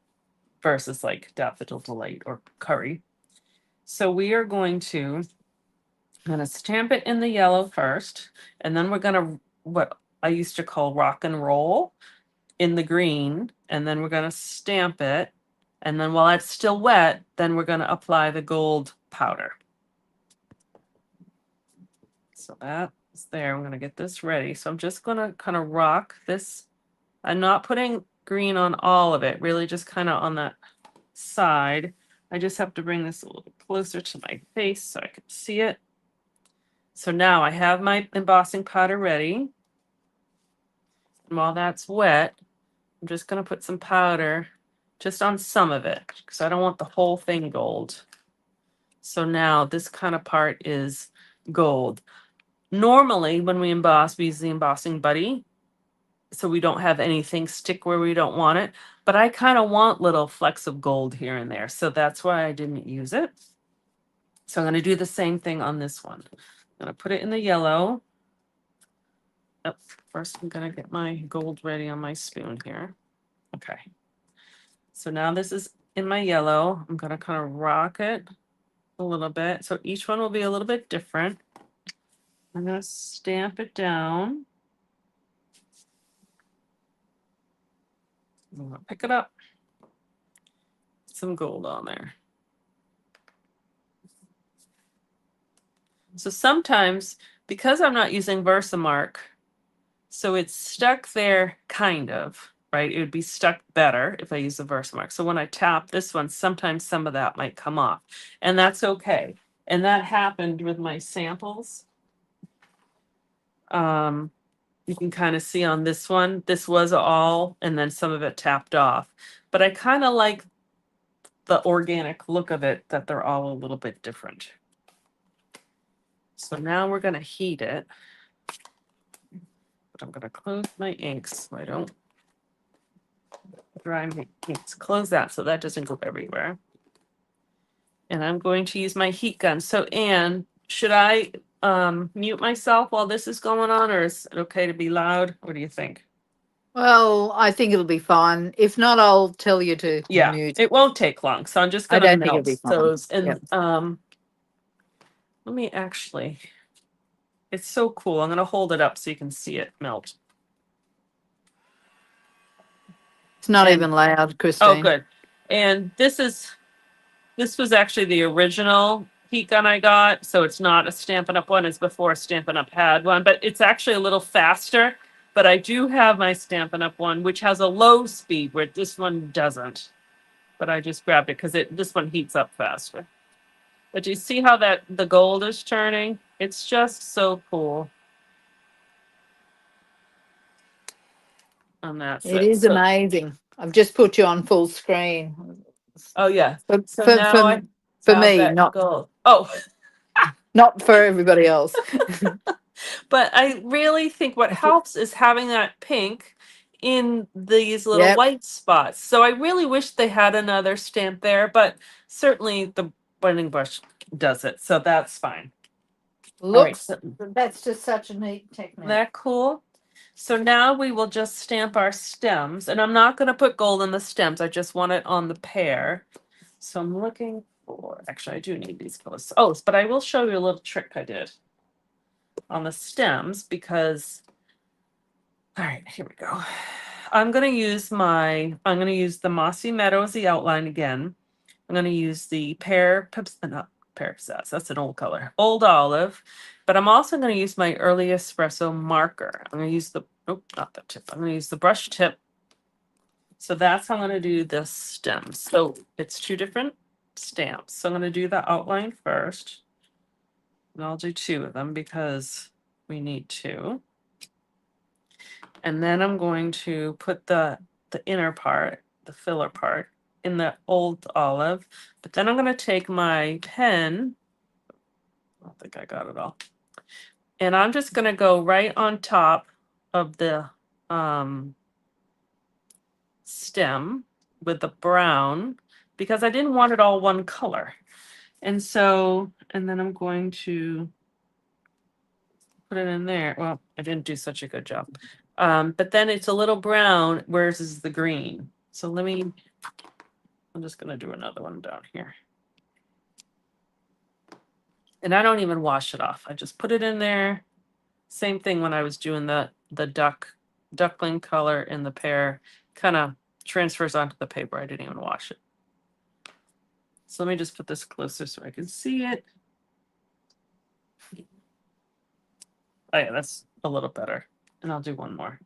versus like Daffodil Delight or Curry. So we are going to stamp it in the yellow first. And then we're going to, what I used to call rock and roll, in the green. And then we're going to stamp it. And then while it's still wet, then we're going to apply the gold powder. So that is there. I'm going to get this ready. So I'm just going to kind of rock this. I'm not putting green on all of it, really just kind of on that side. I just have to bring this a little closer to my face so I can see it. So now I have my embossing powder ready. And while that's wet, I'm just going to put some powder just on some of it because I don't want the whole thing gold. So now this kind of part is gold. Normally, when we emboss, we use the embossing buddy, so we don't have anything stick where we don't want it. But I kind of want little flecks of gold here and there, so that's why I didn't use it. So I'm going to do the same thing on this one. I'm going to put it in the yellow. Oh, first, I'm going to get my gold ready on my spoon here. Okay. So now this is in my yellow. I'm going to kind of rock it a little bit. So each one will be a little bit different. I'm going to stamp it down. I'm going to pick it up. Some gold on there. So sometimes, because I'm not using Versamark, so it's stuck there kind of, right? It would be stuck better if I use the Versamark. So when I tap this one, sometimes some of that might come off, and that's okay. And that happened with my samples. You can kind of see on this one, this was all, and then some of it tapped off. But I kind of like the organic look of it, that they're all a little bit different. So now we're going to heat it. But I'm going to close my inks so I don't dry my inks. Close that so that doesn't go everywhere. And I'm going to use my heat gun. So Anne, should I mute myself while this is going on, or is it okay to be loud? What do you think? Well, I think it'll be fine. If not, I'll tell you to Yeah, mute. it won't take long. So I'm just I going to don't think it'll be melt fine. those. And Yep. let me actually, it's so cool. I'm going to hold it up so you can see it melt. It's not even loud, Christine. Oh, good. And this was actually the original heat gun I got. So it's not a Stampin' Up! One. It's before Stampin' Up! Had one, but it's actually a little faster. But I do have my Stampin' Up! One, which has a low speed where this one doesn't. But I just grabbed it because this one heats up faster. But do you see how the gold is turning? It's just so cool. And that's It it. is So, amazing. I've just put you on full screen. oh yeah. For So for now for, I for have me, that not gold. Oh, not for everybody else. but I really think what helps is having that pink in these little Yep. white spots. So I really wish they had another stamp there, but certainly the blending brush does it. So that's fine. All right. Looks, So that's just such a neat technique. that cool? So now we will just stamp our stems, and I'm not going to put gold in the stems. I just want it on the pear. So I'm looking for, actually, I do need these colors. Oh, but I will show you a little trick I did on the stems because, all right, here we go. I'm going to use the Mossy Meadows, the outline again. I'm going to use the not pear pistache, that's an old color, old olive. But I'm also going to use my early espresso marker. I'm going to use the, oh, not the tip. I'm going to use the brush tip. So that's how I'm going to do this stem. So it's two different stamps. So I'm going to do the outline first. And I'll do two of them because we need two. And then I'm going to put the inner part, the filler part, in the old olive. But then I'm going to take my pen. I don't think I got it all. And I'm just going to go right on top of the stem with the brown because I didn't want it all one color. And so, and then I'm going to put it in there. Well, I didn't do such a good job. But then it's a little brown, whereas this is the green. So I'm just going to do another one down here. And I don't even wash it off. I just put it in there. Same thing when I was doing the duckling color in the pear, kind of transfers onto the paper. I didn't even wash it. So let me just put this closer so I can see it. Oh yeah, that's a little better. And I'll do one more.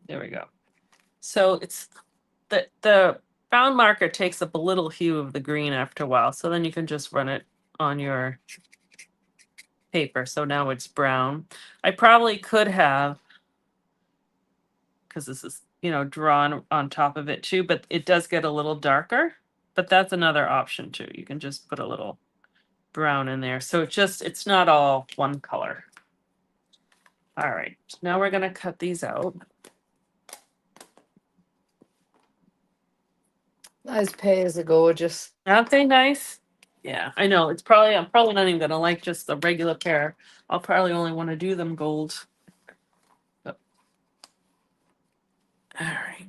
There we go. So it's the brown marker takes up a little hue of the green after a while. So then you can just run it on your paper. So now it's brown. I probably could have, because this is, drawn on top of it too, but it does get a little darker. But that's another option too. You can just put a little brown in there. So it's not all one color. All right, now we're gonna cut these out. Those pears are gorgeous. Aren't they nice? Yeah, I know. I'm probably not even gonna like just the regular pear. I'll probably only want to do them gold. But, all right.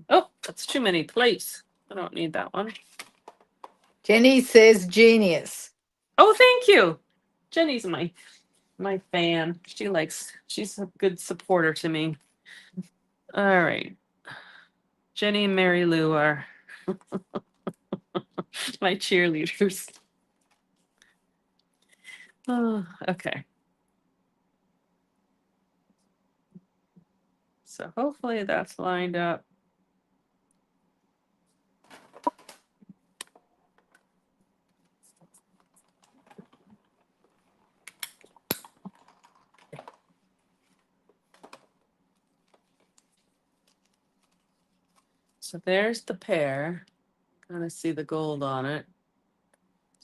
Oh, that's too many plates. I don't need that one. Jenny says genius. Oh, thank you. Jenny's my fan. She's a good supporter to me. All right. Jenny and Mary Lou are my cheerleaders. Oh, okay. So hopefully that's lined up. So there's the pear. Kind of see the gold on it.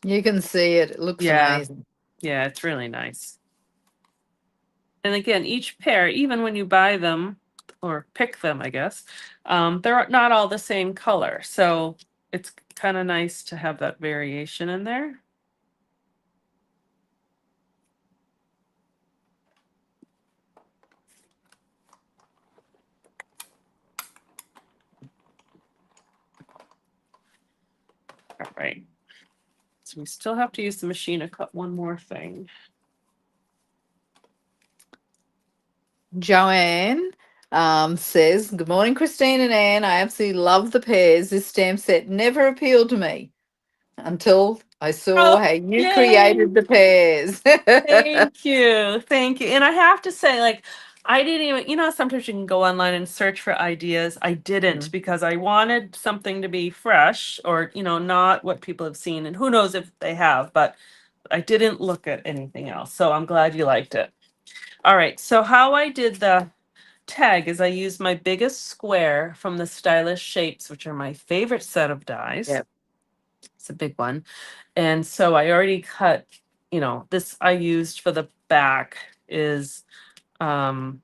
You can see it. It looks Yeah. amazing. Yeah, it's really nice. And again, each pair, even when you buy them or pick them, I guess, they're not all the same color. So it's kind of nice to have that variation in there. All right. So we still have to use the machine to cut one more thing. Joanne says, "Good morning, Christine and Anne. I absolutely love the pears. This stamp set never appealed to me until I saw Oh, how you yay. created the pairs. Thank you. Thank you. And I have to say, like, I didn't even, sometimes you can go online and search for ideas. I didn't Mm. because I wanted something to be fresh or, not what people have seen. And who knows if they have, but I didn't look at anything else. So I'm glad you liked it. All right. So, how I did the tag is I used my biggest square from the Stylish Shapes, which are my favorite set of dies. Yep. It's a big one. And so I already cut, this I used for the back is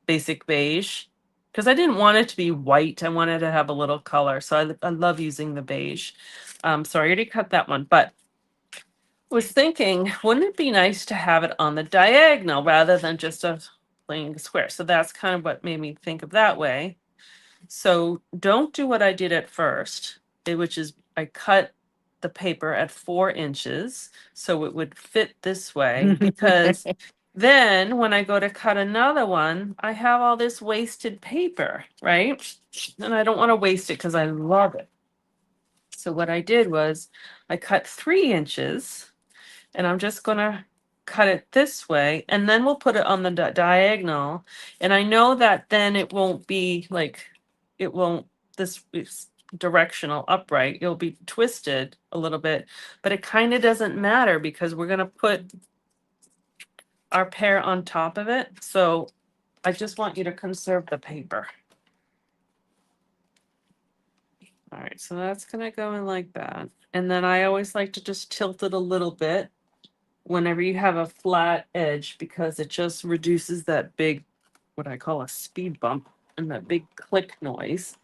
basic beige because I didn't want it to be white. I wanted to have a little color. So I love using the beige. So I already cut that one, but was thinking, wouldn't it be nice to have it on the diagonal rather than just a plain square? So that's kind of what made me think of that way. So don't do what I did at first, which is I cut the paper at 4 inches so it would fit this way because then when I go to cut another one, I have all this wasted paper, right? And I don't want to waste it because I love it. So what I did was I cut 3 inches and I'm just going to cut it this way and then we'll put it on the diagonal. And I know that then it won't be like, it won't, this is directional upright. It'll be twisted a little bit, but it kind of doesn't matter because we're going to put our pear on top of it. So I just want you to conserve the paper. All right, so that's going to go in like that. And then I always like to just tilt it a little bit whenever you have a flat edge because it just reduces that big, what I call a speed bump and that big click noise.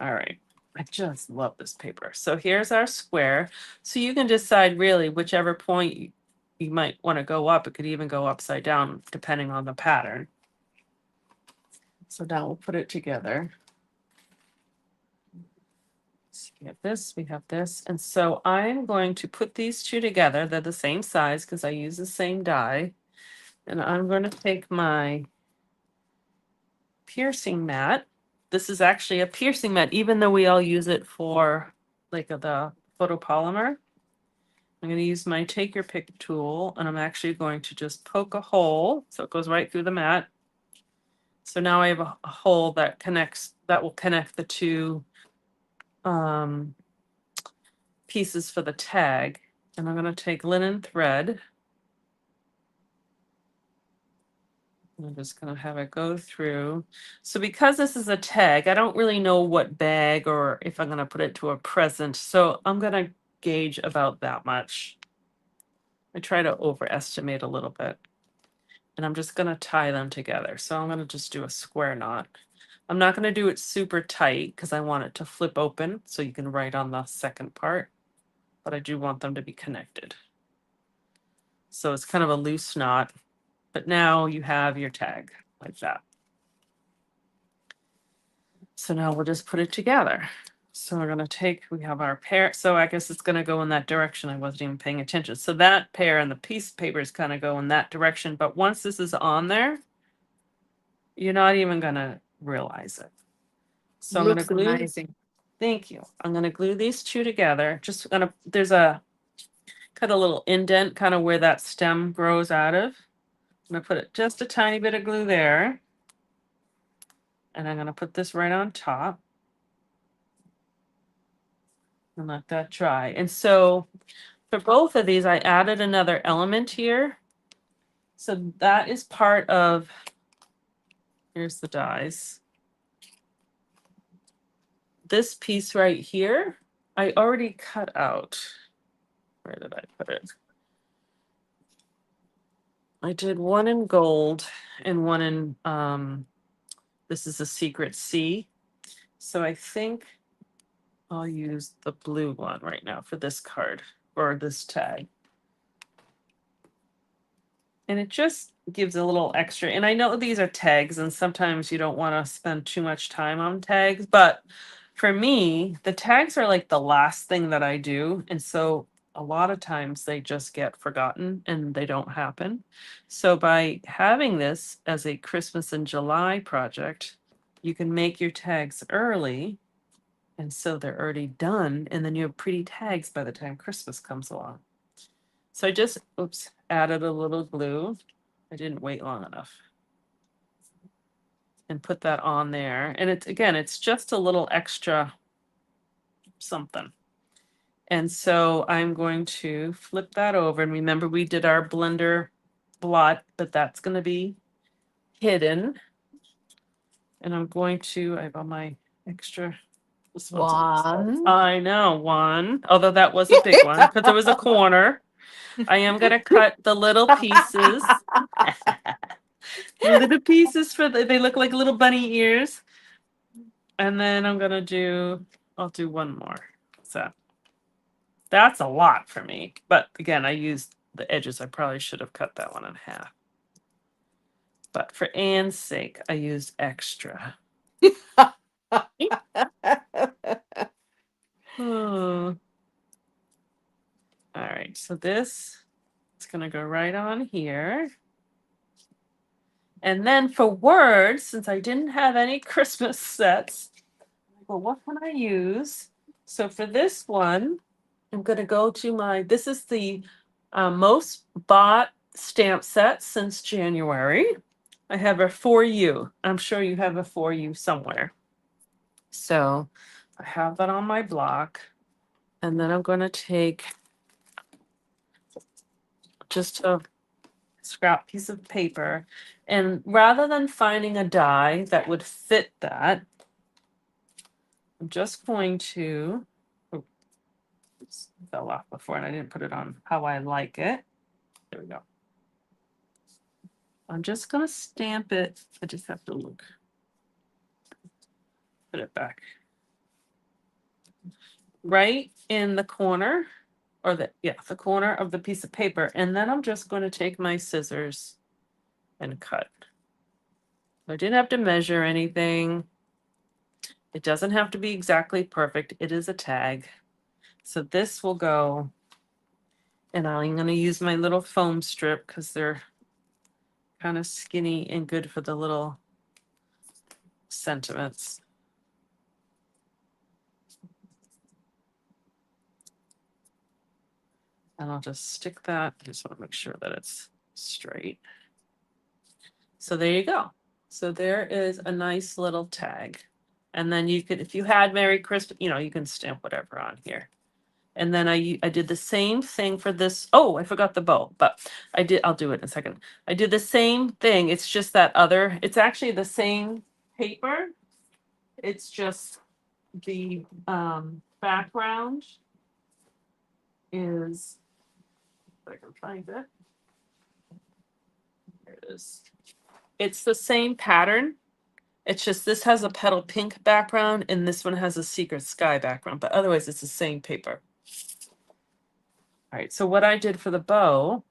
All right. I just love this paper. So here's our square. So you can decide really whichever point you might want to go up. It could even go upside down depending on the pattern. So now we'll put it together. So we have this, we have this. And so I'm going to put these two together. They're the same size because I use the same die. And I'm going to take my piercing mat. This is actually a piercing mat, even though we all use it for like the photopolymer. I'm going to use my take your pick tool and I'm actually going to just poke a hole so it goes right through the mat. So now I have a hole that will connect the two pieces for the tag. And I'm going to take linen thread. I'm just going to have it go through. So because this is a tag, I don't really know what bag or if I'm going to put it to a present. So I'm going to gauge about that much. I try to overestimate a little bit. And I'm just going to tie them together. So I'm going to just do a square knot. I'm not going to do it super tight because I want it to flip open so you can write on the second part. But I do want them to be connected. So it's kind of a loose knot. But now you have your tag like that. So now we'll just put it together. So we're going to we have our pair. So I guess it's going to go in that direction. I wasn't even paying attention. So that pair and the piece of paper is kind of go in that direction. But once this is on there, you're not even going to realize it. So I'm going to Looks glue. amazing. Thank you. I'm going to glue these two together. Just going to, there's a cut a little indent kind of where that stem grows out of. I'm going to put just a tiny bit of glue there. And I'm going to put this right on top. And let that dry. And so for both of these, I added another element here. So that is part of, here's the dies. This piece right here, I already cut out. Where did I put it? I did one in gold and one in, this is a secret C. So I think I'll use the blue one right now for this card or this tag. And it just gives a little extra. And I know these are tags, and sometimes you don't want to spend too much time on tags. But for me, the tags are like the last thing that I do. And so a lot of times they just get forgotten and they don't happen. So by having this as a Christmas in July project, you can make your tags early, and so they're already done, and then you have pretty tags by the time Christmas comes along. So I just, added a little glue. I didn't wait long enough. And put that on there. And it's just a little extra something. And so I'm going to flip that over. And remember, we did our blender blot, but that's going to be hidden. And I'm going to, I have all my extra. One. I know, one. Although that was a big one because there was a corner. I am going to cut the little pieces. Little pieces they look like little bunny ears. And then I'll do one more. So that's a lot for me. But again, I used the edges. I probably should have cut that one in half. But for Anne's sake, I used extra. Oh. All right, so this is going to go right on here. And then for words, since I didn't have any Christmas sets, well, what can I use? So for this one, I'm going to go to this is the most bought stamp set since January. I have a for you. I'm sure you have a for you somewhere. So I have that on my block. And then I'm going to take just a scrap piece of paper. And rather than finding a die that would fit that, I'm just going to, this fell off before and I didn't put it on how I like it. There we go. I'm just going to stamp it. I just have to look. Put it back. Right in the corner, or the corner of the piece of paper. And then I'm just going to take my scissors and cut. I didn't have to measure anything. It doesn't have to be exactly perfect. It is a tag. So this will go, and I'm going to use my little foam strip because they're kind of skinny and good for the little sentiments. And I'll just stick that. I just want to make sure that it's straight. So there you go. So there is a nice little tag. And then you could, if you had Merry Christmas, you can stamp whatever on here. And then I did the same thing for this. Oh, I forgot the bow, but I'll do it in a second. I did the same thing. It's just it's actually the same paper. It's just the background is, if I can find it. There it is. It's the same pattern. It's just this has a petal pink background and this one has a secret sky background, but otherwise it's the same paper. All right, so what I did for the bow,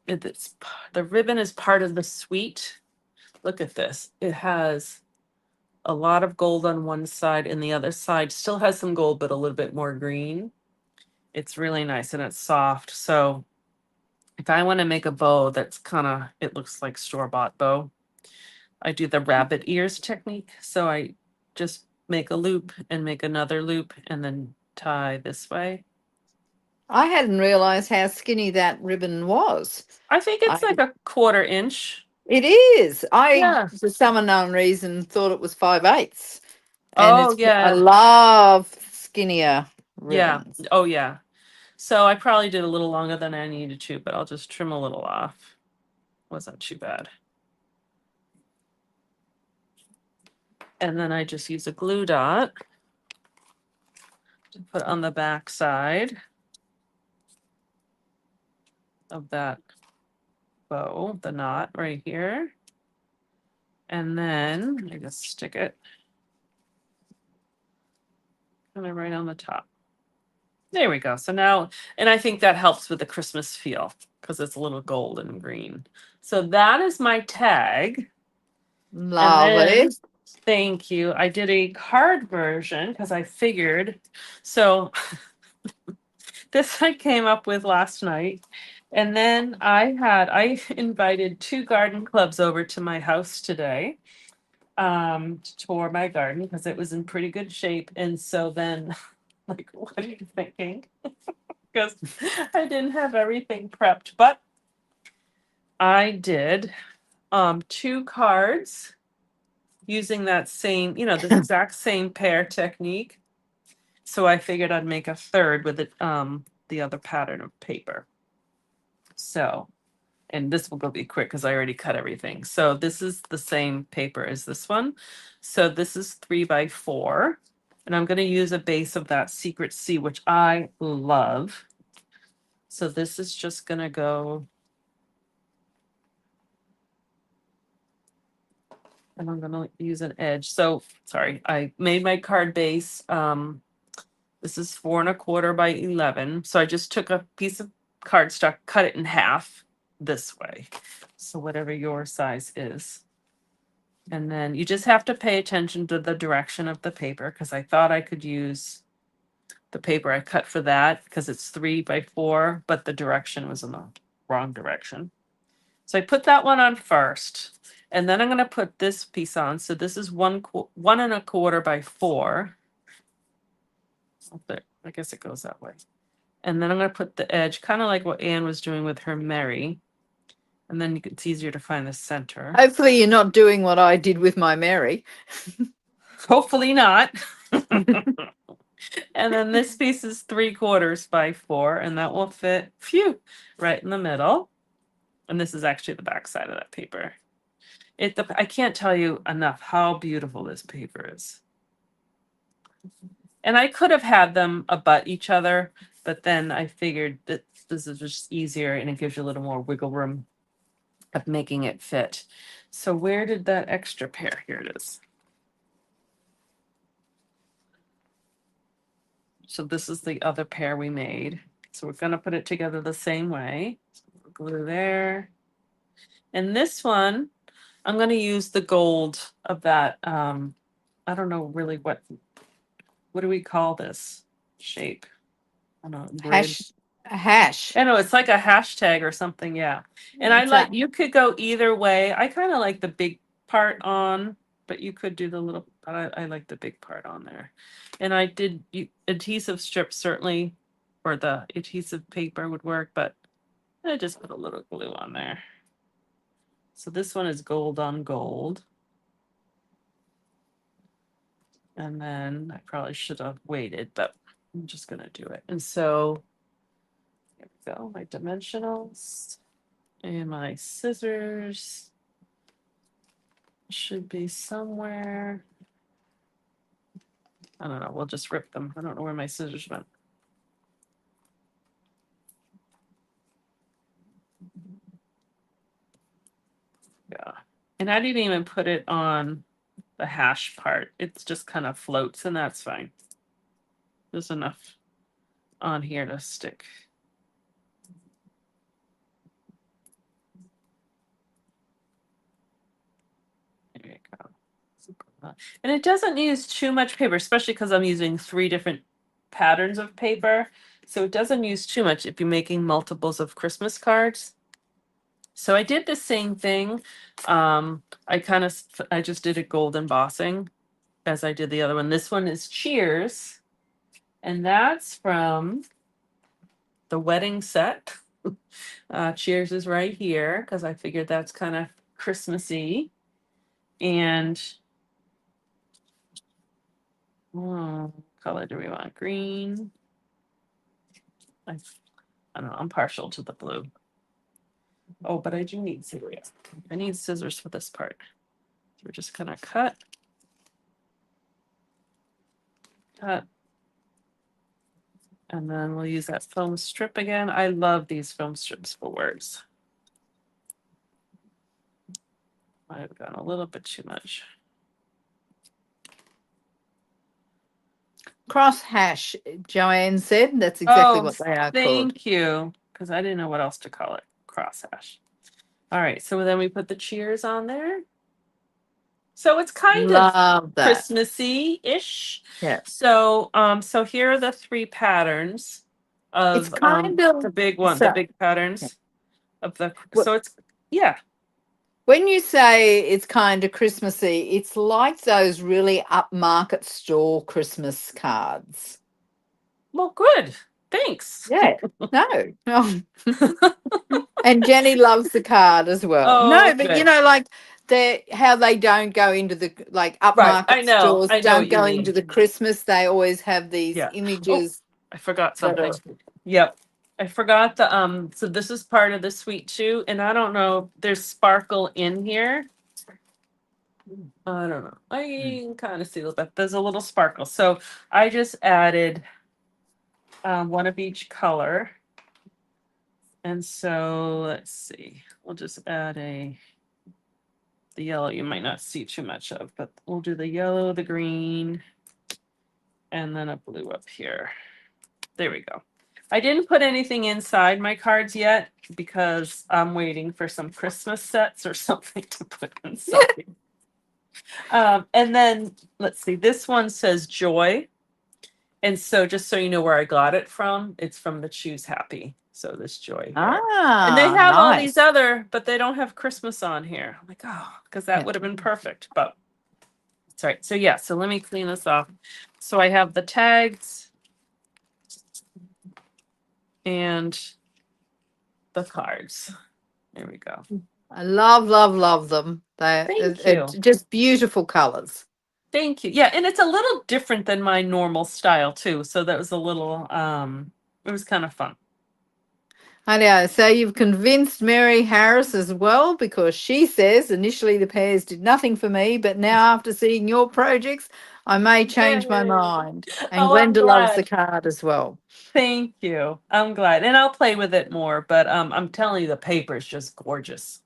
the ribbon is part of the suite. Look at this. It has a lot of gold on one side and the other side still has some gold, but a little bit more green. It's really nice and it's soft. So if I want to make a bow that's it looks like store-bought bow, I do the rabbit ears technique. So I just make a loop and make another loop and then tie this way. I hadn't realized how skinny that ribbon was. I think it's like a 1/4 inch. It is. Yeah. For some unknown reason, thought it was 5/8. Oh, And I yeah. love skinnier ribbons. Yeah. Oh, yeah. So I probably did a little longer than I needed to, but I'll just trim a little off. Wasn't too bad. And then I just use a glue dot to put on the back side of that bow, the knot right here. And then I just stick it kind of right on the top. There we go. So now, and I think that helps with the Christmas feel because it's a little gold and green. So that is my tag. Lovely. Thank you. I did a card version because I figured. So this I came up with last night. And then I invited 2 garden clubs over to my house today to tour my garden because it was in pretty good shape. And so then, like, what are you thinking? Because I didn't have everything prepped, but I did 2 cards using that same, this exact same pair technique. So I figured I'd make a third with the other pattern of paper. So, and this will go be quick because I already cut everything. So this is the same paper as this one. So this is 3x4. And I'm going to use a base of that Secret C, which I love. So this is just going to go. And I'm going to use an edge. So sorry, I made my card base. This is 4 1/4 by 11. So I just took a piece of cardstock, cut it in half this way. So whatever your size is. And then you just have to pay attention to the direction of the paper because I thought I could use the paper I cut for that because it's 3x4, but the direction was in the wrong direction. So I put that one on first. And then I'm going to put this piece on. So this is 1 1/4 by 4. I guess it goes that way. And then I'm going to put the edge, kind of like what Anne was doing with her Mary. And then it's easier to find the center. Hopefully you're not doing what I did with my Mary. Hopefully not. And then this piece is 3/4 by 4, and that will fit, right in the middle. And this is actually the back side of that paper. I can't tell you enough how beautiful this paper is. And I could have had them abut each other, but then I figured that this is just easier and it gives you a little more wiggle room of making it fit. So where did that extra pair? Here it is. So this is the other pair we made. So we're going to put it together the same way. So glue there. And this one, I'm going to use the gold of that. I don't know really what do we call this shape? I don't know. A hash. I know it's like a hashtag or something. Yeah. And you could go either way. I kind of like the big part on, but you could do the little, but I like the big part on there. And I did adhesive strips certainly, or the adhesive paper would work, but I just put a little glue on there. So this one is gold on gold. And then I probably should have waited, but I'm just going to do it. And so here we go, my dimensionals and my scissors should be somewhere. I don't know. We'll just rip them. I don't know where my scissors went. Yeah. And I didn't even put it on the hash part. It's just kind of floats, and that's fine. There's enough on here to stick. There you go. And it doesn't use too much paper, especially because I'm using 3 different patterns of paper. So it doesn't use too much if you're making multiples of Christmas cards. So I did the same thing. I just did a gold embossing as I did the other one. This one is Cheers. And that's from the wedding set. Cheers is right here because I figured that's kind of Christmassy. And color do we want? Green. I don't know. I'm partial to the blue. Oh, but I do need scissors. I need scissors for this part. So we're just gonna cut. And then we'll use that foam strip again. I love these foam strips for words. Might have gone a little bit too much. Cross hash, Joanne said. That's exactly what they are called. Thank you, because I didn't know what else to call it. Cross hash. All right, so then we put the cheers on there. So it's kind of Christmassy-ish. Yeah. So so here are the 3 patterns of it's kind of the big one, the big patterns. of the. Wh- So it's yeah. When you say it's kind of Christmassy, it's like those really upmarket store Christmas cards. Well, good. Thanks. Yeah. No. No. And Jenny loves the card as well. Oh, No, but good. like they how they don't go into the like Right. I upmarket know. stores I know don't what you go into mean. the Christmas. They always have these Yeah. Oh, images I forgot that something. are Yep. I forgot the so this is part of the sweet too, and I don't know, there's sparkle in here. I don't know. I can kind of see a little bit. There's a little sparkle. So I just added one of each color. And so let's see. We'll just add the yellow you might not see too much of, but we'll do the yellow, the green, and then a blue up here. There we go. I didn't put anything inside my cards yet because I'm waiting for some Christmas sets or something to put inside. And then let's see, this one says joy. And so just so you know where I got it from, it's from the Choose Happy. So this joy here. And they have all these nice. other, but they don't have Christmas on here. I'm like, oh, because that Yeah. would have been perfect. But it's all right. So yeah, so let me clean this off. So I have the tags and the cards. There we go. I love, love, love them. Thank you. Just beautiful colors. Thank you. Yeah, and it's a little different than my normal style too. So that was a little it was kind of fun. I know. So you've convinced Mary Harris as well because she says initially the pairs did nothing for me, but now after seeing your projects, I may change my Yay. mind. And Oh, I'm Glenda loves the glad. card as well. Thank you. I'm glad. And I'll play with it more, but I'm telling you the paper is just gorgeous.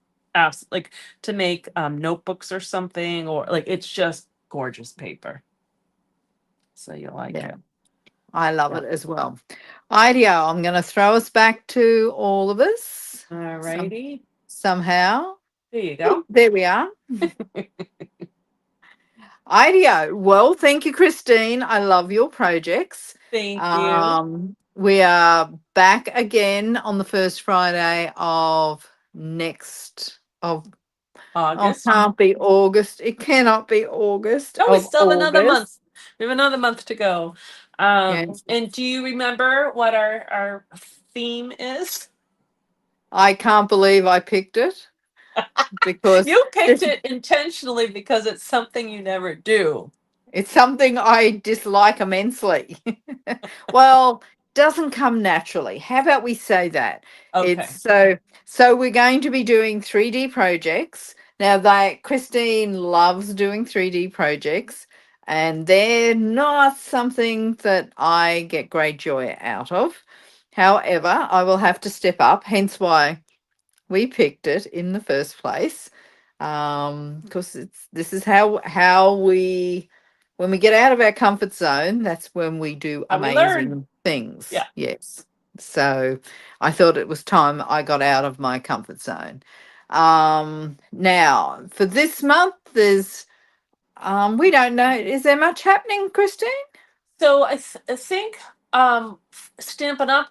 Like to make notebooks or something, or like it's just gorgeous paper. So you like Yeah, it. I love Yeah. it as well. Ideo, I'm going to throw us back to all of us All righty. somehow. There you Oh, go. there we are. IDEO. Well, thank you, Christine. I love your projects. Thank you. We are back again on the first Friday of next of oh, it August. can't be August. It cannot be August Oh, we of still have another month. August. We have another month to go. Yeah. And do you remember what our theme is? I can't believe I picked it because You picked it intentionally because it's something you never do. it's something I dislike immensely. Well, doesn't come naturally. How about we say that? It's Okay. so we're going to be doing 3D projects. Now they Christine loves doing 3D projects and they're not something that I get great joy out of. However, I will have to step up, hence why we picked it in the first place. Because this is how we when we get out of our comfort zone, that's when we do How we learn. amazing things. Yeah. Yes. So I thought it was time I got out of my comfort zone. Now for this month, there's we don't know. Is there much happening, Christine? So I think Stampin' Up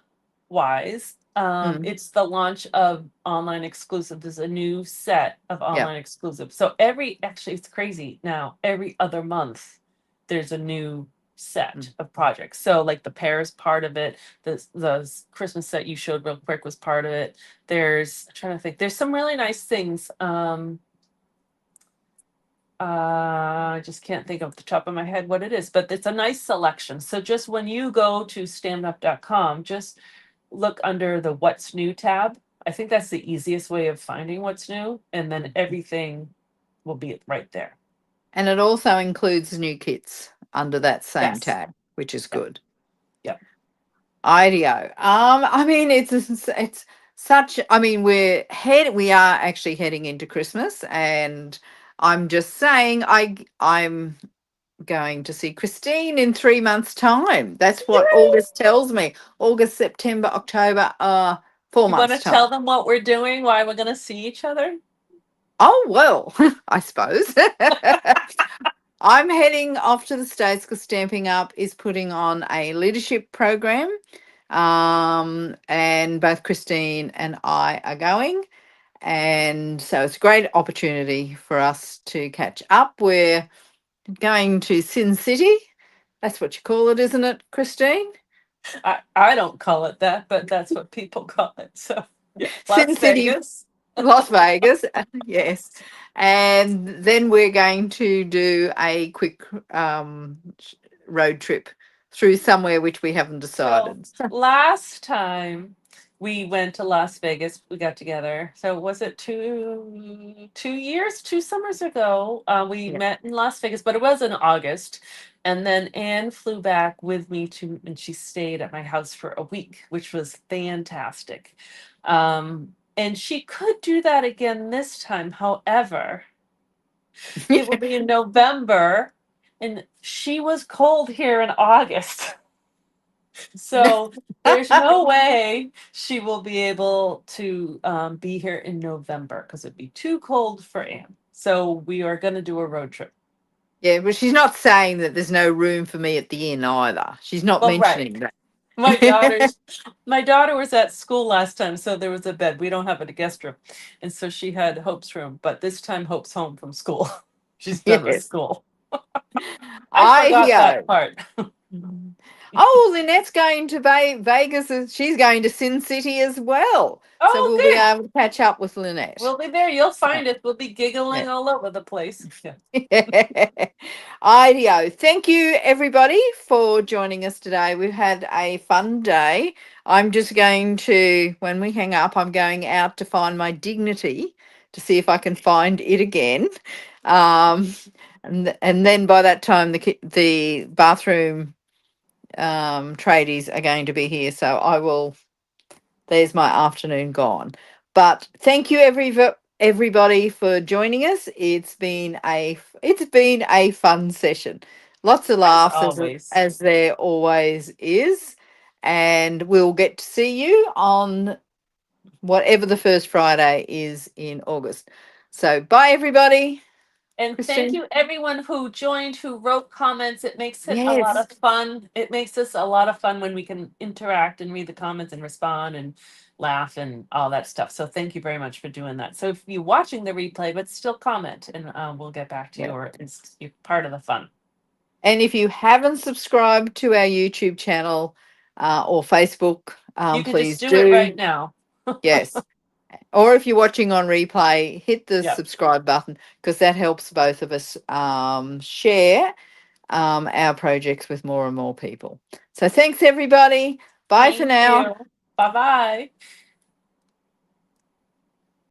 wise, Mm, it's the launch of online exclusive. There's a new set of yeah. online exclusive. So actually it's crazy now. Every other month there's a new set Mm. of projects. So like the Paris part of it, the Christmas set you showed real quick was part of it. I'm trying to think. There's some really nice things. I just can't think off the top of my head what it is, but it's a nice selection. So just when you go to standup.com, just look under the What's New tab. I think that's the easiest way of finding what's new, and then everything will be right there. And it also includes new kits under that same Yes. tag, which is Yep. good. Yep. IDEO. I mean, it's such. I mean, we are actually heading into Christmas, and I'm just saying, I'm going to see Christine in 3 months' time. That's what Yay! August tells me. August, September, October. 4 You want months' to time. tell them what we're doing, why we're going to see each other? Oh well, I suppose. I'm heading off to the States because Stamping Up is putting on a leadership program And both Christine and I are going. And so it's a great opportunity for us to catch up. We're going to Sin City. That's what you call it, isn't it, Christine? I don't call it that, but that's what people call it. So yeah, Sin Las City, Vegas. Las Vegas. Yes. And then we're going to do a quick road trip through somewhere which we haven't So decided. last time we went to Las Vegas, we got together. So was it 2 years, 2 summers ago? We Yeah. met in Las Vegas, but it was in August. And then Anne flew back with me to, and she stayed at my house for a week, which was fantastic. And she could do that again this time. However, it will be in November, and she was cold here in August. So there's no way she will be able to be here in November because it'd be too cold for Anne. So we are going to do a road trip. Yeah, but she's not saying that there's no room for me at the inn either. She's not Well, right. mentioning that. My daughter's my daughter was at school last time, so there was a bed. We don't have a guest room, and so she had Hope's room. But this time, Hope's home from school. She's done with Yes. school. I I forgot that hear. part. Oh, Lynette's going to Vegas. She's going to Sin City as well. So Oh, we'll be good. able to catch up with Lynette. We'll be there. You'll So, find us. We'll be giggling yeah. all over the place. Yeah. IDEO. Thank you, everybody, for joining us today. We've had a fun day. I'm just going to, when we hang up, I'm going out to find my dignity to see if I can find it again. Um, and then by that time, the bathroom tradies are going to be here. So I will, there's my afternoon gone. But thank you everybody for joining us. It's been a fun session. Lots of As laughs always. as there always is. And we'll get to see you on whatever the first Friday is in August. So bye everybody. And thank Christine. you everyone who joined, who wrote comments. It makes it a lot Yes. of fun. It makes us a lot of fun when we can interact and read the comments and respond and laugh and all that stuff. So thank you very much for doing that. So if you're watching the replay, but still comment and we'll get back to you, Yeah. or it's you're part of the fun. And if you haven't subscribed to our YouTube channel or Facebook, You can just please do it right do. now. Yes. Or if you're watching on replay, hit the Yeah. subscribe button because that helps both of us share our projects with more and more people. So thanks, everybody. Bye for Thank now. you. Bye bye.